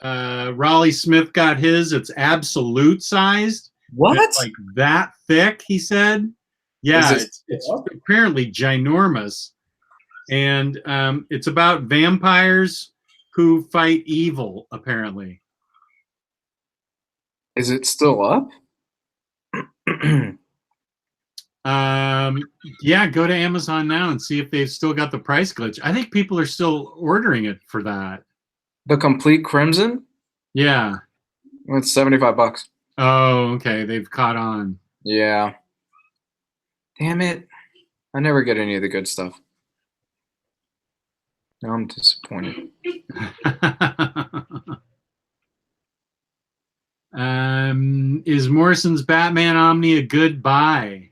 A: Raleigh Smith got his. It's absolute sized.
B: What?
A: It's like that thick, he said. Yeah, it's apparently ginormous. And it's about vampires who fight evil, apparently.
B: Is it still up?
A: Yeah, go to Amazon now and see if they've still got the price glitch. I think people are still ordering it for that.
B: The complete Crimson?
A: Yeah.
B: It's $75.
A: Oh, okay. They've caught on.
B: Yeah. Damn it. I never get any of the good stuff. Now I'm disappointed.
A: Is Morrison's Batman Omni a good buy?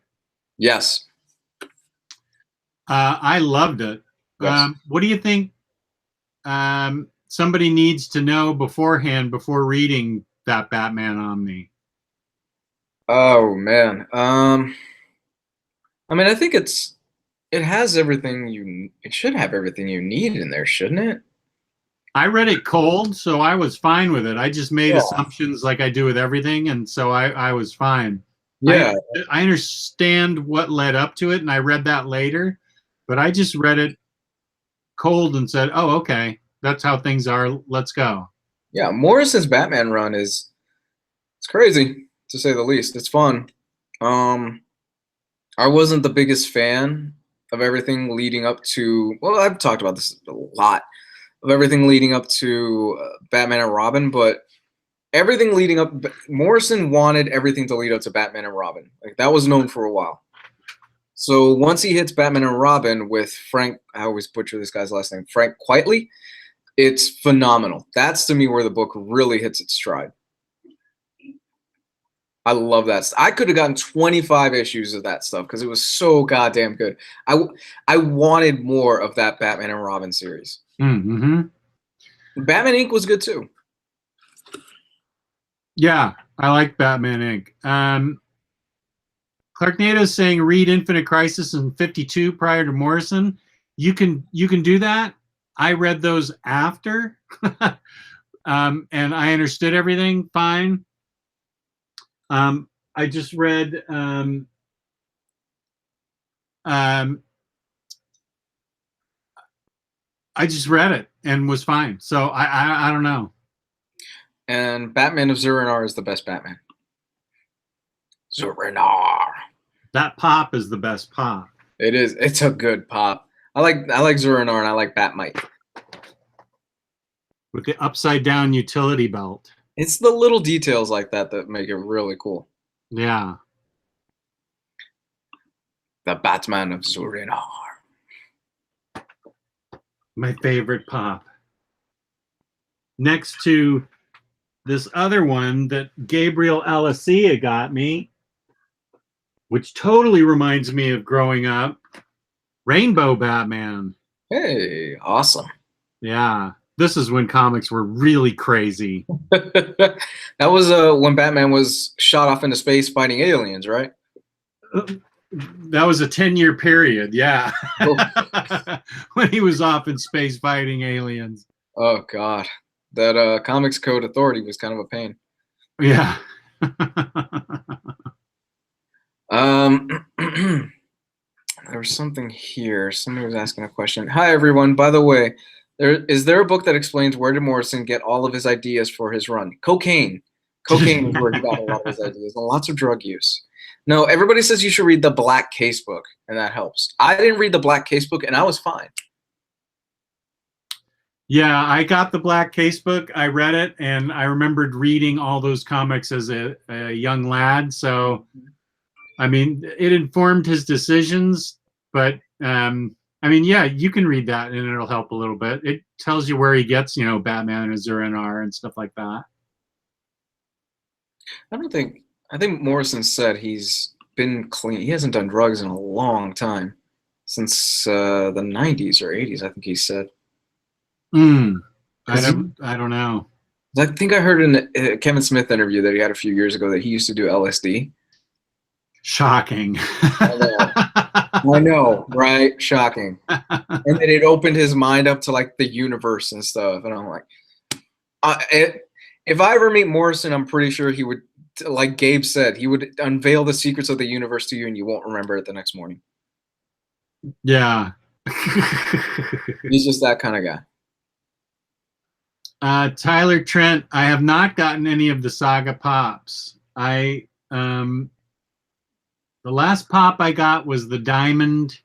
B: Yes.
A: I loved it.
B: Yes.
A: What do you think somebody needs to know beforehand before reading that Batman Omni?
B: Oh man. I mean, I think it has everything it should have everything you need in there, shouldn't it?
A: I read it cold, so I was fine with it. I just made assumptions like I do with everything, and so I was fine.
B: Yeah.
A: I understand what led up to it, and I read that later, but I just read it cold and said, "Oh, okay, that's how things are. Let's go."
B: Yeah, Morrison's Batman run it's crazy to say the least. It's fun. I wasn't the biggest fan of everything leading up to. Well, I've talked about this a lot of everything leading up to Batman and Robin, but everything leading up, Morrison wanted everything to lead up to Batman and Robin. Like that was known for a while. So once he hits Batman and Robin with Frank, I always butcher this guy's last name, Frank Quitely, it's phenomenal. That's to me where the book really hits its stride. I love that. I could have gotten 25 issues of that stuff because it was so goddamn good. I wanted more of that Batman and Robin series.
A: Mm-hmm.
B: Batman Inc. was good too.
A: Yeah, I like Batman Inc. Clarknado is saying read Infinite Crisis in 52 prior to Morrison. You can do that. I read those after, and I understood everything fine. I just read I just read it and was fine. So I don't know.
B: And Batman of Zur-En-Arrh is the best Batman. Zur-En-Arrh.
A: That pop is the best pop.
B: It is. It's a good pop. I like Zur-En-Arrh and I like Batmite.
A: With the upside down utility belt.
B: It's the little details like that that make it really cool.
A: Yeah.
B: The Batman of Zur-En-Arrh.
A: My favorite pop. Next to this other one that Gabriel Alicia got me, which totally reminds me of growing up, Rainbow Batman.
B: Hey, awesome.
A: Yeah. This is when comics were really crazy.
B: That was when Batman was shot off into space fighting aliens, right?
A: That was a 10-year period, yeah.
B: Oh.
A: When he was off in space fighting aliens.
B: Oh, God. That Comics Code Authority was kind of a pain.
A: Yeah.
B: There was something here. Somebody was asking a question. Hi, everyone. By the way, is there a book that explains where did Morrison get all of his ideas for his run? Cocaine. Cocaine is where he got a lot of his ideas, and lots of drug use. No, everybody says you should read the Black Case book, and that helps. I didn't read the Black Case book, and I was fine.
A: Yeah, I got the Black Case book. I read it, and I remembered reading all those comics as a young lad. So, I mean, it informed his decisions. But, I mean, yeah, you can read that, and it'll help a little bit. It tells you where he gets, Batman and Zur-En-Arrh and stuff like that.
B: I think Morrison said he's been clean. He hasn't done drugs in a long time, since the 90s or 80s, I think he said.
A: I don't know.
B: I think I heard in a Kevin Smith interview that he had a few years ago that he used to do LSD.
A: Shocking.
B: I know, right? Shocking. And then it opened his mind up to like the universe and stuff. And I'm like, if I ever meet Morrison, I'm pretty sure he would, like Gabe said, he would unveil the secrets of the universe to you and you won't remember it the next morning.
A: Yeah.
B: He's just that kind of guy.
A: Tyler Trent, I have not gotten any of the Saga pops. The last pop I got was the diamond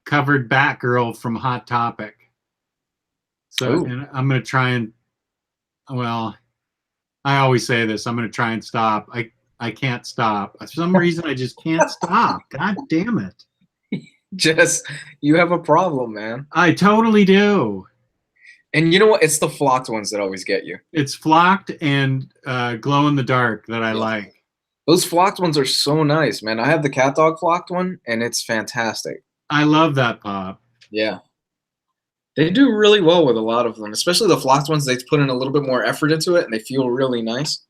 A: covered Batgirl from Hot Topic. So and I'm going to try and, well, I always say this, I'm going to try and stop. I can't stop. For some reason, I just can't stop. God damn it.
B: Jess, you have a problem, man.
A: I totally do.
B: And you know what? It's the flocked ones that always get you.
A: It's flocked and glow in the dark that I like.
B: Those flocked ones are so nice, man. I have the cat dog flocked one, and it's fantastic.
A: I love that pop.
B: Yeah. They do really well with a lot of them, especially the flocked ones. They put in a little bit more effort into it, and they feel really nice.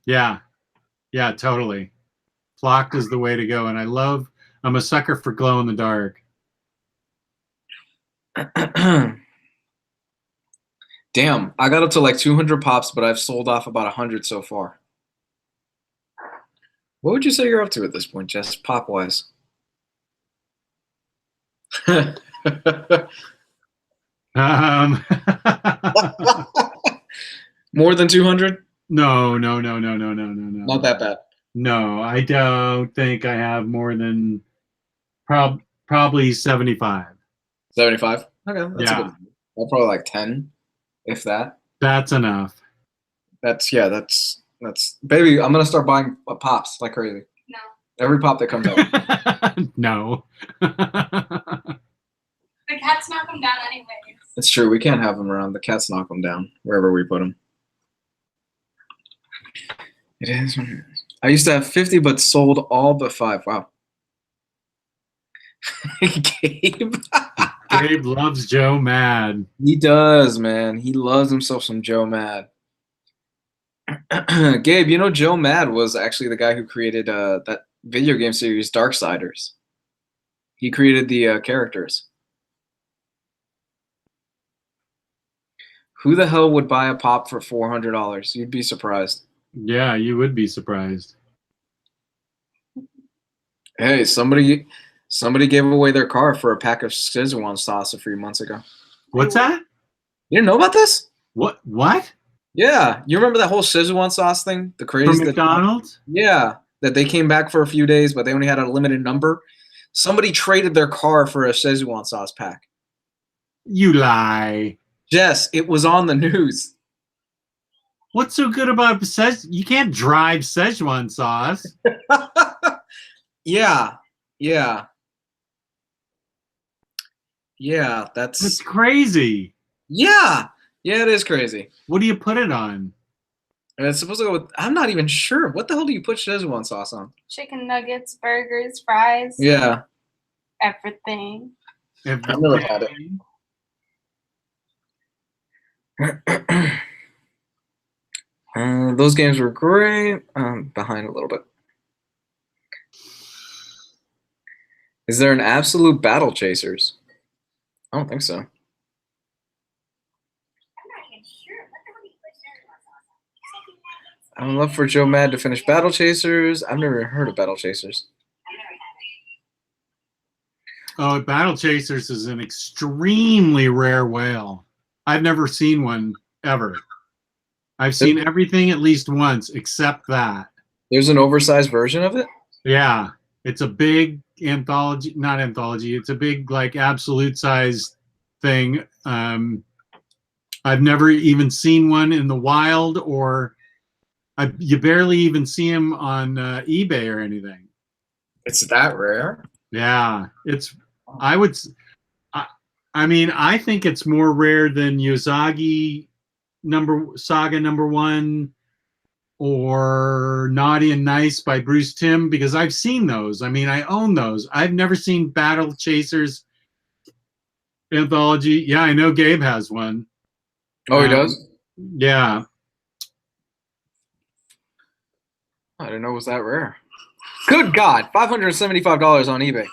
A: Yeah. Yeah, totally. Flocked is the way to go, and I'm a sucker for glow in the dark.
B: Damn, I got up to like 200 pops, but I've sold off about 100 so far. What would you say you're up to at this point, Jess, pop-wise? More than 200?
A: No.
B: Not that bad.
A: No, I don't think I have more than probably 75.
B: 75? Okay, that's
A: Yeah.
B: a good. Well, probably like 10, if that.
A: That's enough.
B: That's baby, I'm gonna start buying pops like crazy.
C: No.
B: Every pop that comes out.
A: No.
C: The cats knock them down anyways.
B: It's true. We can't have them around. The cats knock them down wherever we put them. It is what it is. I used to have 50, but sold all but 5. Wow. Gabe.
A: Gabe loves Joe mad.
B: He does, man. He loves himself some Joe Mad. Gabe, you know Joe Mad was actually the guy who created that video game series Darksiders. He created the characters. Who the hell would buy a pop for $400? You'd be surprised.
A: Yeah, you would be surprised.
B: Hey, somebody gave away their car for a pack of Szechuan sauce a few months ago.
A: What's that?
B: You didn't know about this?
A: What?
B: Yeah, you remember that whole Szechuan sauce thing? The craze
A: From
B: that
A: McDonald's?
B: yeah, that they came back for a few days, but they only had a limited number. Somebody traded their car for a Szechuan sauce pack.
A: You lie.
B: Jess, it was on the news.
A: What's so good about you can't drive Szechuan sauce?
B: Yeah.
A: That's crazy.
B: Yeah, it is crazy.
A: What do you put it on?
B: And it's supposed to go with, I'm not even sure. What the hell do you put Szechuan sauce on?
C: Chicken nuggets, burgers, fries.
B: Yeah.
C: Everything.
B: I've never had it. Those games were great. Behind a little bit. Is there an absolute Battle Chasers? I don't think so.
C: I'm not even sure. What the hell do you put Szechuan sauce on?
B: I would love for Joe Mad to finish Battle Chasers. I've never heard of Battle Chasers.
A: Oh, Battle Chasers is an extremely rare whale. I've never seen one ever. I've seen everything at least once except that.
B: There's an oversized version of it?
A: Yeah. It's a big anthology, not anthology. It's a big, like, absolute size thing. I've never even seen one in the wild, or you barely even see them on eBay or anything.
B: It's that rare?
A: Yeah, I think it's more rare than Saga #1 or Naughty and Nice by Bruce Timm, because I've seen those. I mean, I own those. I've never seen Battle Chasers anthology. Yeah, I know Gabe has one.
B: Oh, he does?
A: Yeah.
B: I didn't know it was that rare. Good God, $575 on eBay.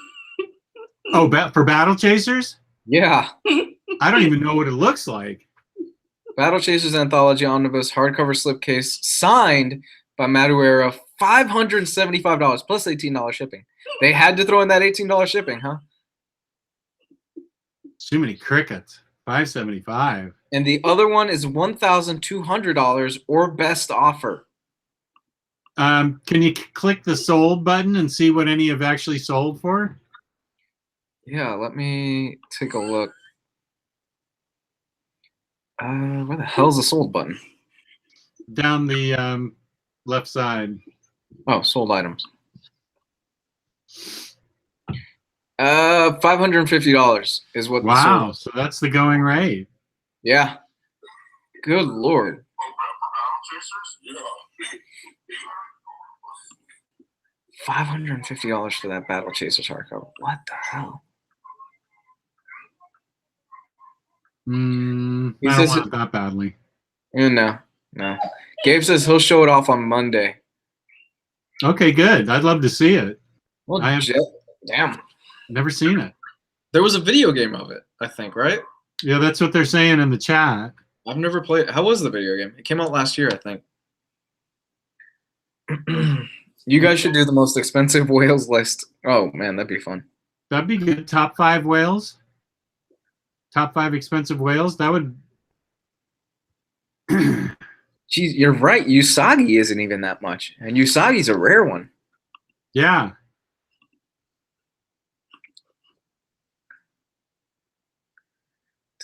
A: Oh, for Battle Chasers?
B: Yeah.
A: I don't even know what it looks like.
B: Battle Chasers Anthology Omnibus hardcover slipcase signed by Maduera, $575 plus $18 shipping. They had to throw in that $18 shipping, huh?
A: Too many crickets. $575.
B: And the other one is $1,200 or best offer.
A: Can you click the sold button and see what any have actually sold for?
B: Yeah, let me take a look. Where the hell's the sold button?
A: Down the left side.
B: Oh, sold items. $550 is what.
A: Wow, so that's the going rate.
B: Yeah. Good Lord. $550 for that Battle Chasers hardcover. What the hell?
A: I don't want it that badly.
B: No. Gabe says he'll show it off on Monday.
A: Okay, good. I'd love to see it.
B: Well, damn.
A: Never seen it.
B: There was a video game of it, I think, right?
A: Yeah, that's what they're saying in the chat.
B: I've never played. How was the video game? It came out last year, I think. You guys should do the most expensive whales list. Oh man, that'd be fun.
A: That'd be good. Top 5 whales. Top 5 expensive whales. That would.
B: Geez, you're right. Usagi isn't even that much, and Usagi's a rare one.
A: Yeah.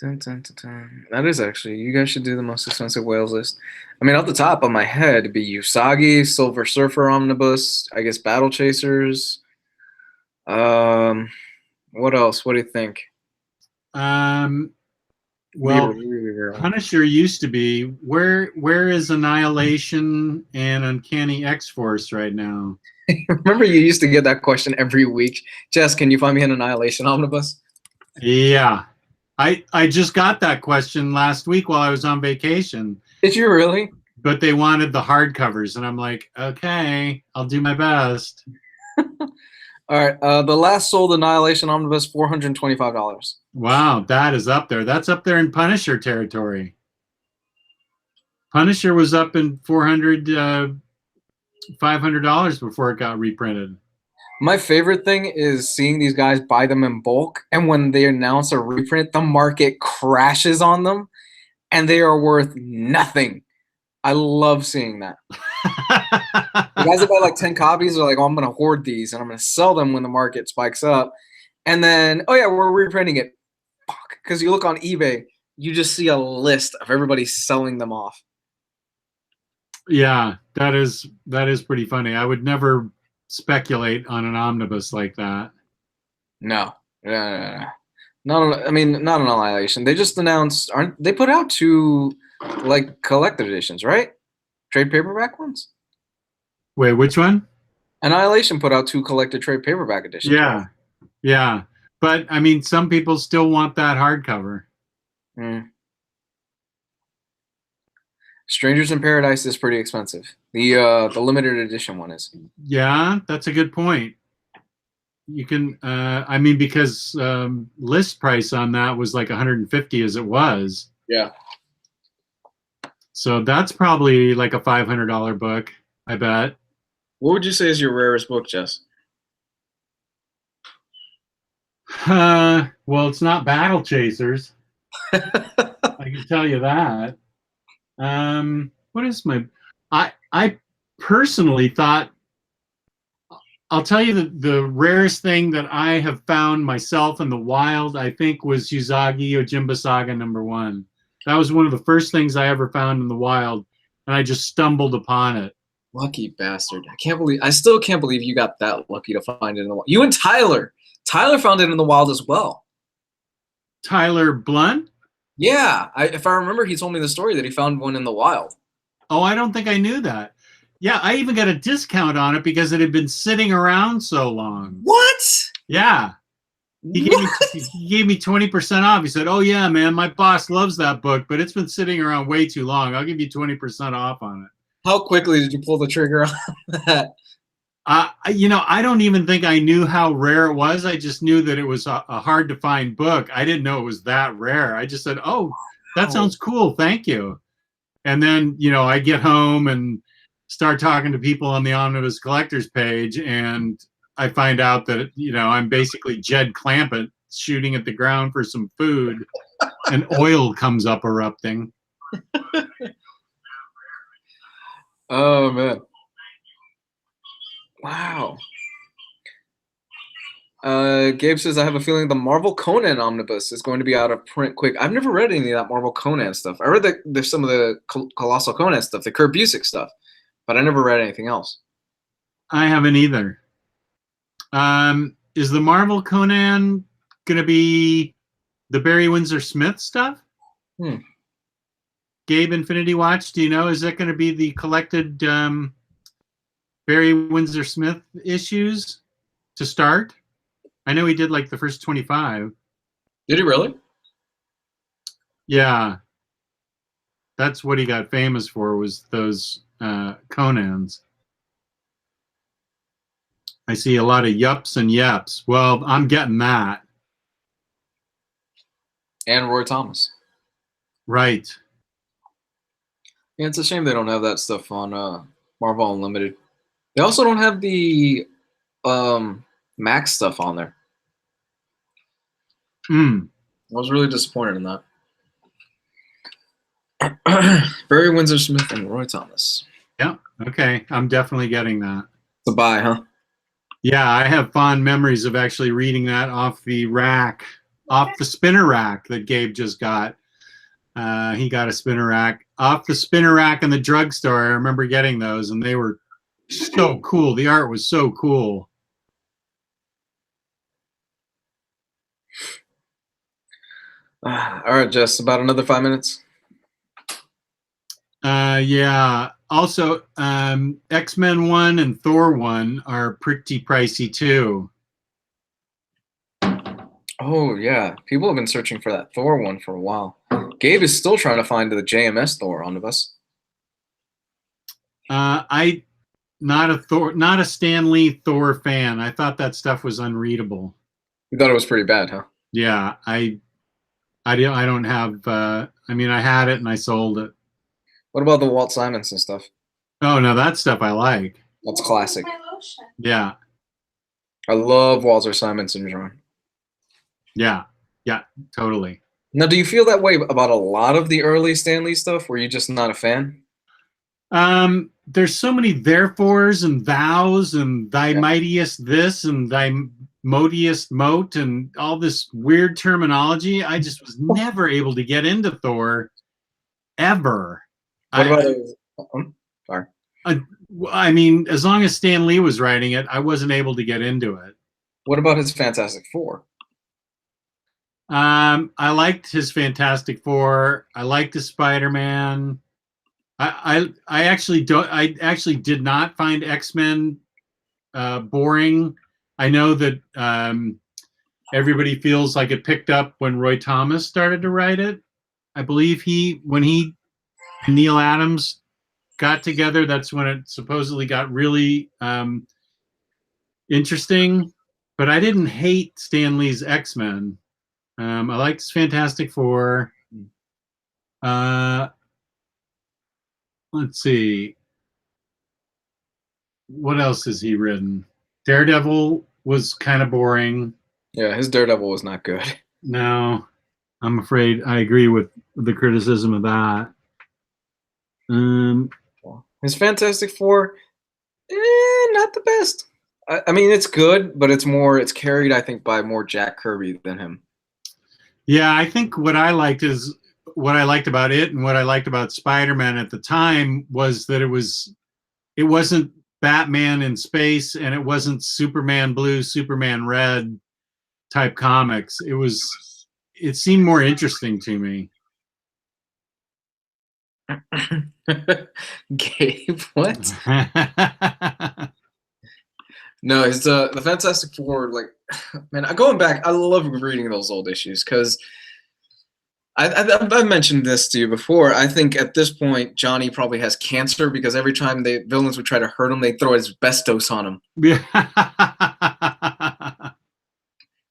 B: Dun, dun, dun, dun. That is actually. You guys should do the most expensive whales list. I mean, off the top of my head, it'd be Usagi, Silver Surfer Omnibus, I guess Battle Chasers. What else? What do you think?
A: Well, Punisher used to be. Where is Annihilation and Uncanny X-Force right now?
B: Remember, you used to get that question every week. Jess, can you find me an Annihilation Omnibus?
A: Yeah. I just got that question last week while I was on vacation.
B: Did you really?
A: But they wanted the hardcovers, and I'm like, okay, I'll do my best.
B: All right. The last sold Annihilation Omnibus, $425.
A: Wow, that is up there. That's up there in Punisher territory. Punisher was up in $500 before it got reprinted.
B: My favorite thing is seeing these guys buy them in bulk, and when they announce a reprint, the market crashes on them, and they are worth nothing. I love seeing that. The guys that buy like 10 copies are like, oh, I'm going to hoard these, and I'm going to sell them when the market spikes up. And then, oh yeah, we're reprinting it. Fuck. Because you look on eBay, you just see a list of everybody selling them off.
A: Yeah, that is pretty funny. I would never speculate on an omnibus like that.
B: No. No. I mean, not an Annihilation. They just announced, they put out 2 like collected editions, right? Trade paperback ones?
A: Wait, which one?
B: Annihilation put out 2 collected trade paperback editions.
A: Yeah.
B: Right?
A: Yeah. But I mean, some people still want that hardcover.
B: Strangers in Paradise is pretty expensive. The limited edition one is.
A: Yeah, that's a good point. You can I mean, because list price on that was like 150 as it was.
B: Yeah.
A: So that's probably like a $500 book, I bet.
B: What would you say is your rarest book, Jess?
A: Well, it's not Battle Chasers. I can tell you that. What is my? I personally thought. I'll tell you the rarest thing that I have found myself in the wild, I think, was Usagi Yojimba Saga #1. That was one of the first things I ever found in the wild, and I just stumbled upon it.
B: Lucky bastard! I still can't believe you got that lucky to find it in the wild. You and Tyler. Tyler found it in the wild as well.
A: Tyler Blunt?
B: Yeah, if I remember, he told me the story that he found one in the wild.
A: Oh, I don't think I knew that. Yeah, I even got a discount on it because it had been sitting around so long.
B: What?
A: Yeah. He gave me 20% off. He said, oh, yeah, man, my boss loves that book, but it's been sitting around way too long. I'll give you 20% off on it.
B: How quickly did you pull the trigger on that?
A: I don't even think I knew how rare it was. I just knew that it was a hard to find book. I didn't know it was that rare. I just said, oh, that sounds cool. Thank you. And then, I get home and start talking to people on the Omnibus Collectors page, and I find out that, I'm basically Jed Clampett shooting at the ground for some food, and oil comes up erupting.
B: Oh, man. Wow. Gabe says, I have a feeling the Marvel Conan Omnibus is going to be out of print quick. I've never read any of that Marvel Conan stuff. I read there's some of the Colossal Conan stuff, the Kurt Busiek stuff, but I never read anything else.
A: I haven't either. Is the Marvel Conan going to be the Barry Windsor Smith stuff? Gabe Infinity Watch, do you know, is that going to be the collected Barry Windsor Smith issues to start? I know he did like the first 25.
B: Did he really?
A: Yeah. That's what he got famous for, was those Conans. I see a lot of yups and yeps. Well, I'm getting that.
B: And Roy Thomas.
A: Right.
B: Yeah, it's a shame they don't have that stuff on Marvel Unlimited. They also don't have the Max stuff on there. I was really disappointed in that. Barry Windsor Smith and Roy Thomas.
A: Yeah. Okay. I'm definitely getting that.
B: It's a buy, huh?
A: Yeah, I have fond memories of actually reading that off the rack, off the spinner rack that Gabe just got. He got a spinner rack off the spinner rack in the drugstore. I remember getting those, and they were so cool. The art was so cool.
B: All right, Jess, about another 5 minutes.
A: Yeah. Also, X-Men 1 and Thor 1 are pretty pricey too.
B: Oh, yeah. People have been searching for that Thor one for a while. Gabe is still trying to find the JMS Thor Omnibus.
A: Not a Stan Lee Thor fan. I thought that stuff was unreadable.
B: You thought it was pretty bad, huh?
A: Yeah, I don't have. I mean, I had it and I sold it.
B: What about the Walt Simonson stuff?
A: Oh no, that stuff I like.
B: That's classic.
A: Yeah.
B: I love Walter Simonson drawing.
A: Yeah, totally.
B: Now, do you feel that way about a lot of the early Stan Lee stuff? Were you just not a fan?
A: There's so many therefores and thous and thy mightiest this and thy modiest mote and all this weird terminology. I just was never able to get into Thor ever.
B: What about sorry.
A: I mean, as long as Stan Lee was writing it, I wasn't able to get into it.
B: What about his Fantastic Four?
A: I liked his Fantastic Four. I liked his Spider-Man. I actually did not find X-Men boring. I know that everybody feels like it picked up when Roy Thomas started to write it. I believe when he and Neil Adams got together, that's when it supposedly got really interesting. But I didn't hate Stan Lee's X-Men. I liked his Fantastic Four. Let's see. What else has he written? Daredevil was kind of boring.
B: Yeah, his Daredevil was not good.
A: No, I'm afraid I agree with the criticism of that.
B: His Fantastic Four, not the best. I mean, it's good, but it's carried, I think, by more Jack Kirby than him.
A: Yeah, I think what I liked about it and what I liked about Spider-Man at the time was that it wasn't Batman in space and it wasn't Superman Blue, Superman Red type comics. It seemed more interesting to me.
B: Gabe, what? No, it's the Fantastic Four. Like, man, going back, I love reading those old issues because I've mentioned this to you before. I think at this point, Johnny probably has cancer because every time the villains would try to hurt him, they throw asbestos on him.
A: Yeah.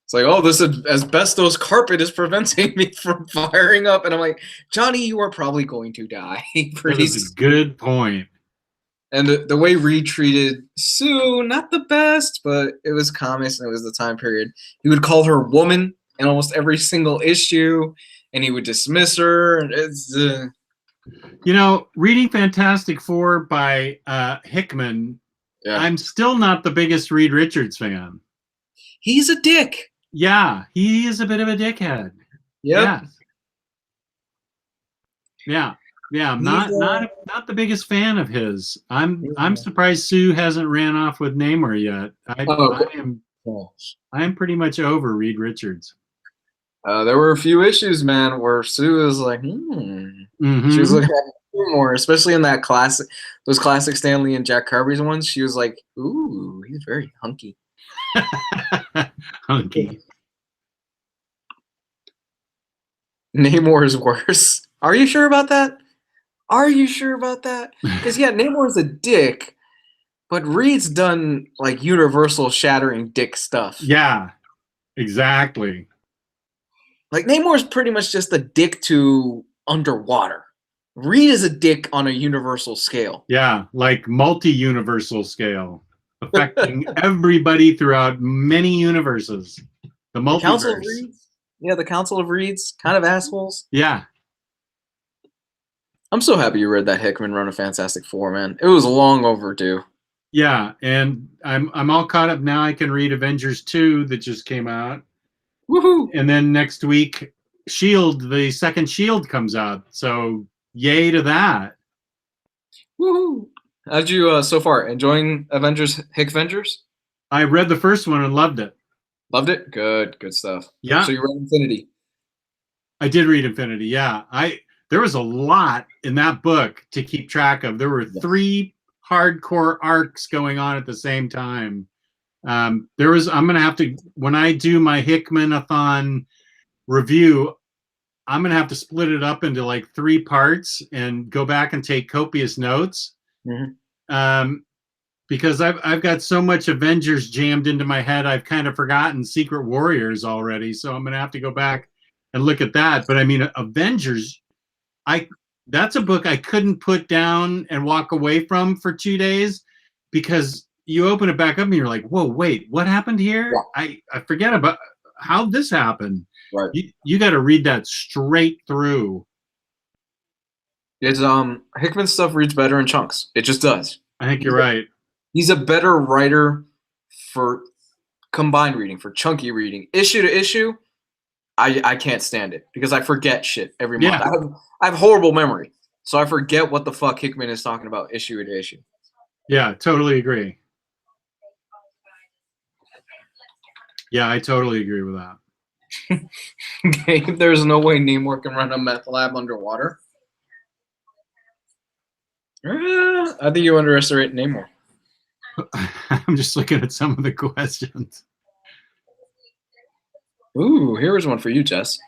B: It's like, oh, this asbestos carpet is preventing me from firing up. And I'm like, Johnny, you are probably going to die.
A: That is a good point.
B: And the way Reed treated Sue, not the best, but it was comics and it was the time period. He would call her woman in almost every single issue, and he would dismiss her. It's
A: reading Fantastic Four by Hickman,
B: yeah.
A: I'm still not the biggest Reed Richards fan.
B: He's a dick.
A: Yeah, he is a bit of a dickhead.
B: Yep.
A: Yeah. Yeah, I'm not the biggest fan of his. I'm surprised Sue hasn't ran off with Namor yet. I am pretty much over Reed Richards.
B: There were a few issues, man, where Sue was like, She was looking at more, especially in those classic Stan Lee and Jack Kirby's ones. She was like, ooh, he's very hunky.
A: Hunky.
B: Namor is worse. Are you sure about that? Because yeah, Namor's a dick, but Reed's done like universal shattering dick stuff.
A: Yeah, exactly.
B: Like Namor's pretty much just a dick to underwater. Reed is a dick on a universal scale.
A: Yeah, like multi-universal scale, affecting everybody throughout many universes. The multiverse.
B: The Council of Reeds? Yeah, the Council of Reeds, kind of assholes.
A: Yeah.
B: I'm so happy you read that Hickman run of Fantastic Four, man. It was long overdue.
A: Yeah, and I'm all caught up now. I can read Avengers 2 that just came out.
B: Woohoo!
A: And then next week, Shield, the second Shield comes out. So yay to that.
B: Woohoo! How'd you so far enjoying Avengers Hickvengers?
A: I read the first one and loved it.
B: Loved it? Good stuff.
A: Yeah.
B: So you read Infinity.
A: I did read Infinity, yeah. There was a lot in that book to keep track of. There were 3 hardcore arcs going on at the same time. I'm gonna have to, when I do my Hickman-a-thon review, I'm gonna have to split it up into like 3 parts and go back and take copious notes. Because I've got so much Avengers jammed into my head, I've kind of forgotten Secret Warriors already. So I'm gonna have to go back and look at that. But I mean, Avengers, that's a book I couldn't put down and walk away from for 2 days, because you open it back up and you're like, whoa, wait, what happened here? Yeah. I forget about how this happened.
B: Right.
A: You got to read that straight through.
B: It's Hickman's stuff reads better in chunks. It just does.
A: I think you're right.
B: He's a better writer for combined reading, for chunky reading. Issue to issue, I can't stand it because I forget shit every month.
A: Yeah.
B: I have horrible memory, so I forget what the fuck Hickman is talking about issue to issue.
A: Yeah, totally agree. Yeah, I totally agree with that.
B: Gabe, there's no way Namor can run a meth lab underwater. I think you underestimate Namor.
A: I'm just looking at some of the questions.
B: Ooh, here is one for you, Jess.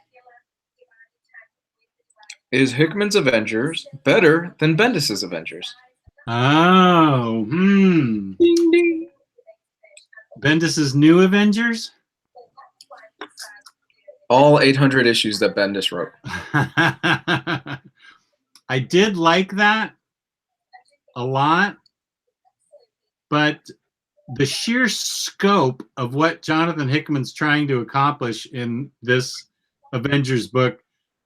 B: Is Hickman's Avengers better than Bendis's Avengers?
A: Oh,
B: Ding, ding.
A: Bendis's new Avengers?
B: All 800 issues that Bendis wrote.
A: I did like that a lot, but the sheer scope of what Jonathan Hickman's trying to accomplish in this Avengers book,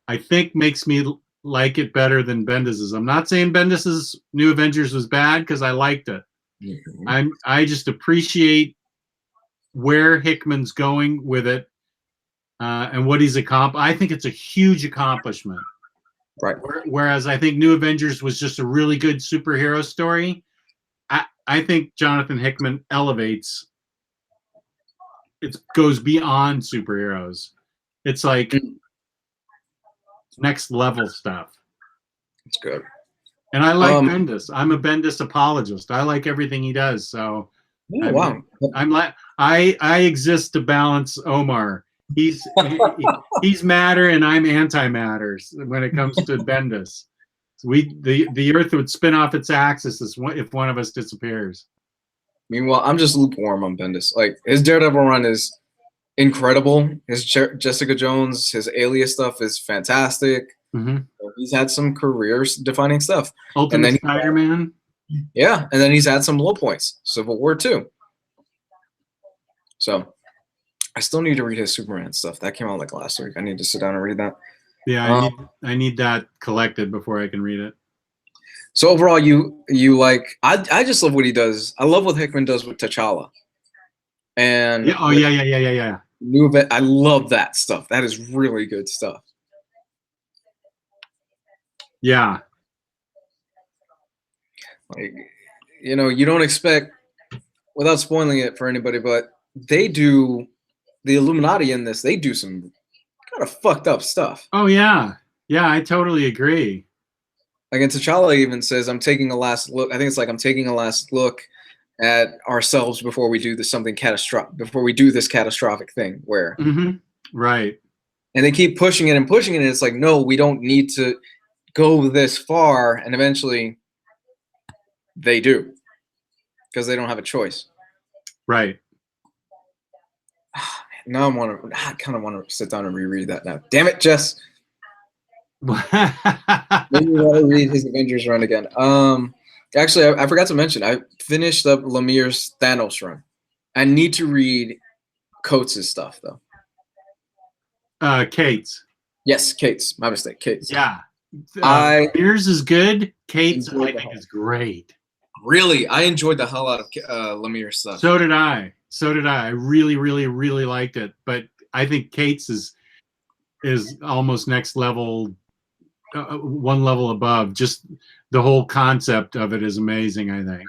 A: I think makes me like it better than Bendis's. I'm not saying Bendis's new Avengers was bad, because I liked it.
B: Mm-hmm.
A: I just appreciate where Hickman's going with it, and what he's accomplished. I think it's a huge accomplishment.
B: Right.
A: Whereas I think New Avengers was just a really good superhero story. I think Jonathan Hickman elevates. It goes beyond superheroes. It's like next level stuff.
B: It's good.
A: And I like Bendis. I'm a Bendis apologist. I like everything he does. So I exist to balance Omar. He's matter and I'm antimatter when it comes to Bendis. So the Earth would spin off its axis if one of us disappears.
B: Meanwhile, I'm just lukewarm on Bendis. Like, his Daredevil run is incredible. His Jessica Jones, his Alias stuff is fantastic.
A: Mm-hmm.
B: He's had some career-defining stuff.
A: Ultimate Spider-Man.
B: Yeah, and then he's had some low points. Civil War 2. So I still need to read his Superman stuff. That came out like last week. I need to sit down and read that.
A: Yeah, I need that collected before I can read it.
B: So overall, you like, I just love what he does. I love what Hickman does with T'Challa. And
A: yeah.
B: New Event, I love that stuff. That is really good stuff.
A: Yeah.
B: Like, you know, you don't expect, without spoiling it for anybody, but they do, the Illuminati in this, they do some kind of fucked up stuff.
A: Oh, yeah. Yeah, I totally agree.
B: Like, and T'Challa even says, I'm taking a last look. I think it's like, I'm taking a last look at ourselves before we do this catastrophic thing where.
A: Mm-hmm. Right.
B: And they keep pushing it and pushing it. And it's like, no, we don't need to go this far. And eventually they do, because they don't have a choice.
A: Right.
B: Now I kind of want to sit down and reread that now. Damn it, Jess. Maybe you want to read his Avengers run again. Actually, I forgot to mention, I finished up Lemire's Thanos run. I need to read Coates' stuff, though.
A: Kate's.
B: Yes, Kate's. My mistake. Kate's.
A: Yeah. Lemire's is good. Kate's, I think, is great.
B: Really? I enjoyed the hell out of Lemire's stuff.
A: So did I. I really, really, really liked it. But I think Kate's is almost next level, one level above. Just the whole concept of it is amazing, I think.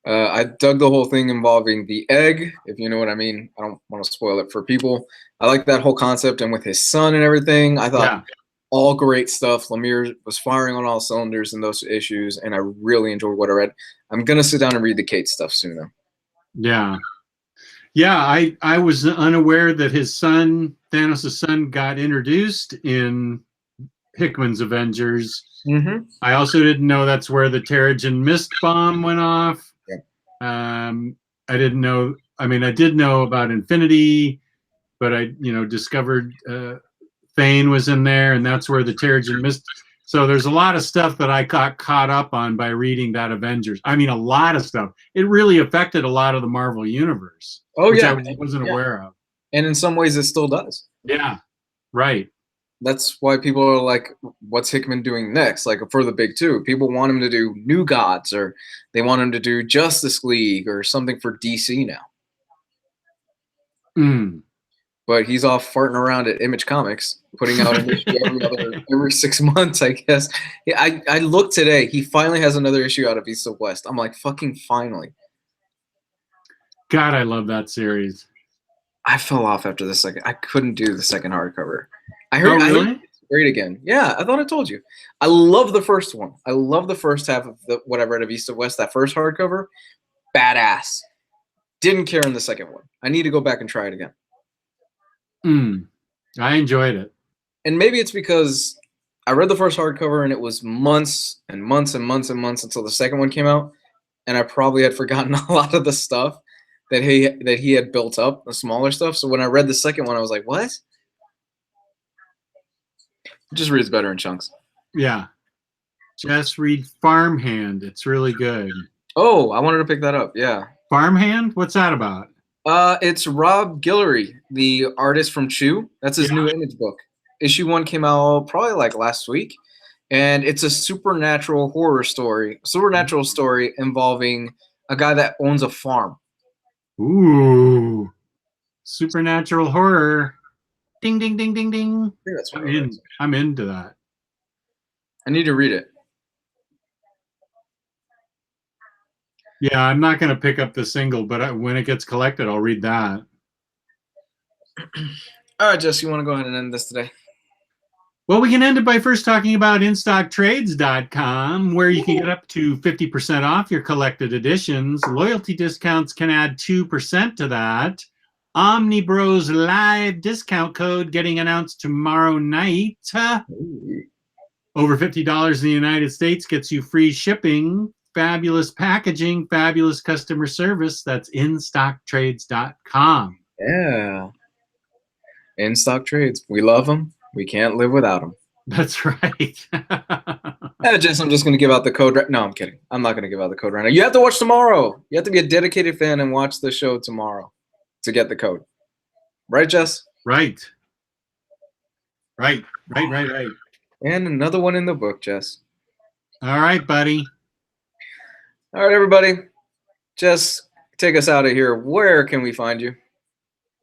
B: I dug the whole thing involving the egg, if you know what I mean. I don't want to spoil it for people. I like that whole concept, and with his son and everything, I thought all great stuff. Lemire was firing on all cylinders in those issues, and I really enjoyed what I read. I'm going to sit down and read the Kate stuff soon, though.
A: Yeah. Yeah, I was unaware that his son, Thanos' son, got introduced in Hickman's Avengers.
B: Mm-hmm.
A: I also didn't know that's where the Terrigen Mist bomb went off. I didn't know. I mean, I did know about Infinity, but I, discovered Thane was in there, and that's where the Terrigen Mist. So there's a lot of stuff that I got caught up on by reading that Avengers. I mean, a lot of stuff. It really affected a lot of the Marvel universe. Which I wasn't aware of.
B: And in some ways, it still does.
A: Yeah, right.
B: That's why people are like, what's Hickman doing next? Like for the big two, people want him to do New Gods, or they want him to do Justice League or something for DC now. But he's off farting around at Image Comics, putting out an issue every 6 months, I guess. Yeah, I looked today. He finally has another issue out of East of West. I'm like, fucking finally.
A: God, I love that series.
B: I fell off after the second. I couldn't do the second hardcover. I heard,
A: really?
B: I heard it's great again. Yeah, I thought I told you. I love the first one. I love the first half of what I read of East of West. That first hardcover, badass. Didn't care in the second one. I need to go back and try it again.
A: I enjoyed it.
B: And maybe it's because I read the first hardcover and it was months and months and months and months until the second one came out, and I probably had forgotten a lot of the stuff that he had built up, the smaller stuff. So when I read the second one, I was like, what? It just reads better in chunks.
A: Yeah. Just read Farmhand. It's really good.
B: Oh, I wanted to pick that up. Yeah.
A: Farmhand? What's that about?
B: It's Rob Guillory, the artist from Chew. That's his new Image book. Issue 1 came out probably like last week. And it's a supernatural story involving a guy that owns a farm.
A: Ooh, supernatural horror. Ding, ding, ding, ding, ding.
B: That's what
A: I'm into that.
B: I need to read it.
A: Yeah, I'm not going to pick up the single, but when it gets collected, I'll read that.
B: All right, Jess, you want to go ahead and end this today?
A: Well, we can end it by first talking about InStockTrades.com, where you can get up to 50% off your collected editions. Loyalty discounts can add 2% to that. Omnibroslive discount code getting announced tomorrow night. Over $50 in the United States gets you free shipping, fabulous packaging, fabulous customer service. That's InStockTrades.com.
B: Yeah. In Stock Trades. We love them. We can't live without them.
A: That's right.
B: I'm just going to give out the code. No, I'm kidding. I'm not going to give out the code right now. You have to watch tomorrow. You have to be a dedicated fan and watch the show tomorrow to get the code. Right, Jess?
A: Right. Right.
B: And another one in the book, Jess.
A: All right, buddy.
B: All right, everybody. Jess, take us out of here. Where can we find you?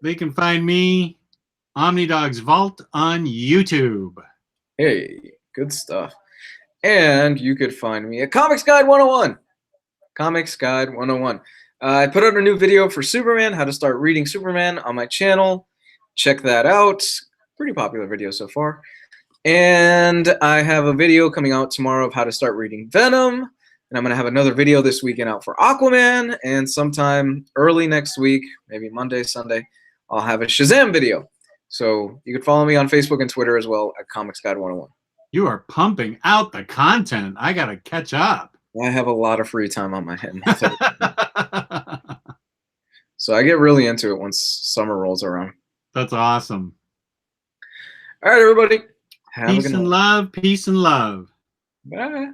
A: They can find me, OmniDog's Vault, on YouTube.
B: Hey, good stuff. And you could find me at Comics Guide 101. Comics Guide 101. I put out a new video for Superman, how to start reading Superman on my channel. Check that out. Pretty popular video so far. And I have a video coming out tomorrow of how to start reading Venom. And I'm going to have another video this weekend out for Aquaman. And sometime early next week, maybe Monday, Sunday, I'll have a Shazam video. So you can follow me on Facebook and Twitter as well at Comics Guide 101.
A: You are pumping out the content. I got to catch up.
B: I have a lot of free time on my head. So I get really into it once summer rolls around.
A: That's awesome.
B: All right, everybody. Have a
A: Peace
B: good
A: and
B: night.
A: love. Peace and love.
B: Bye.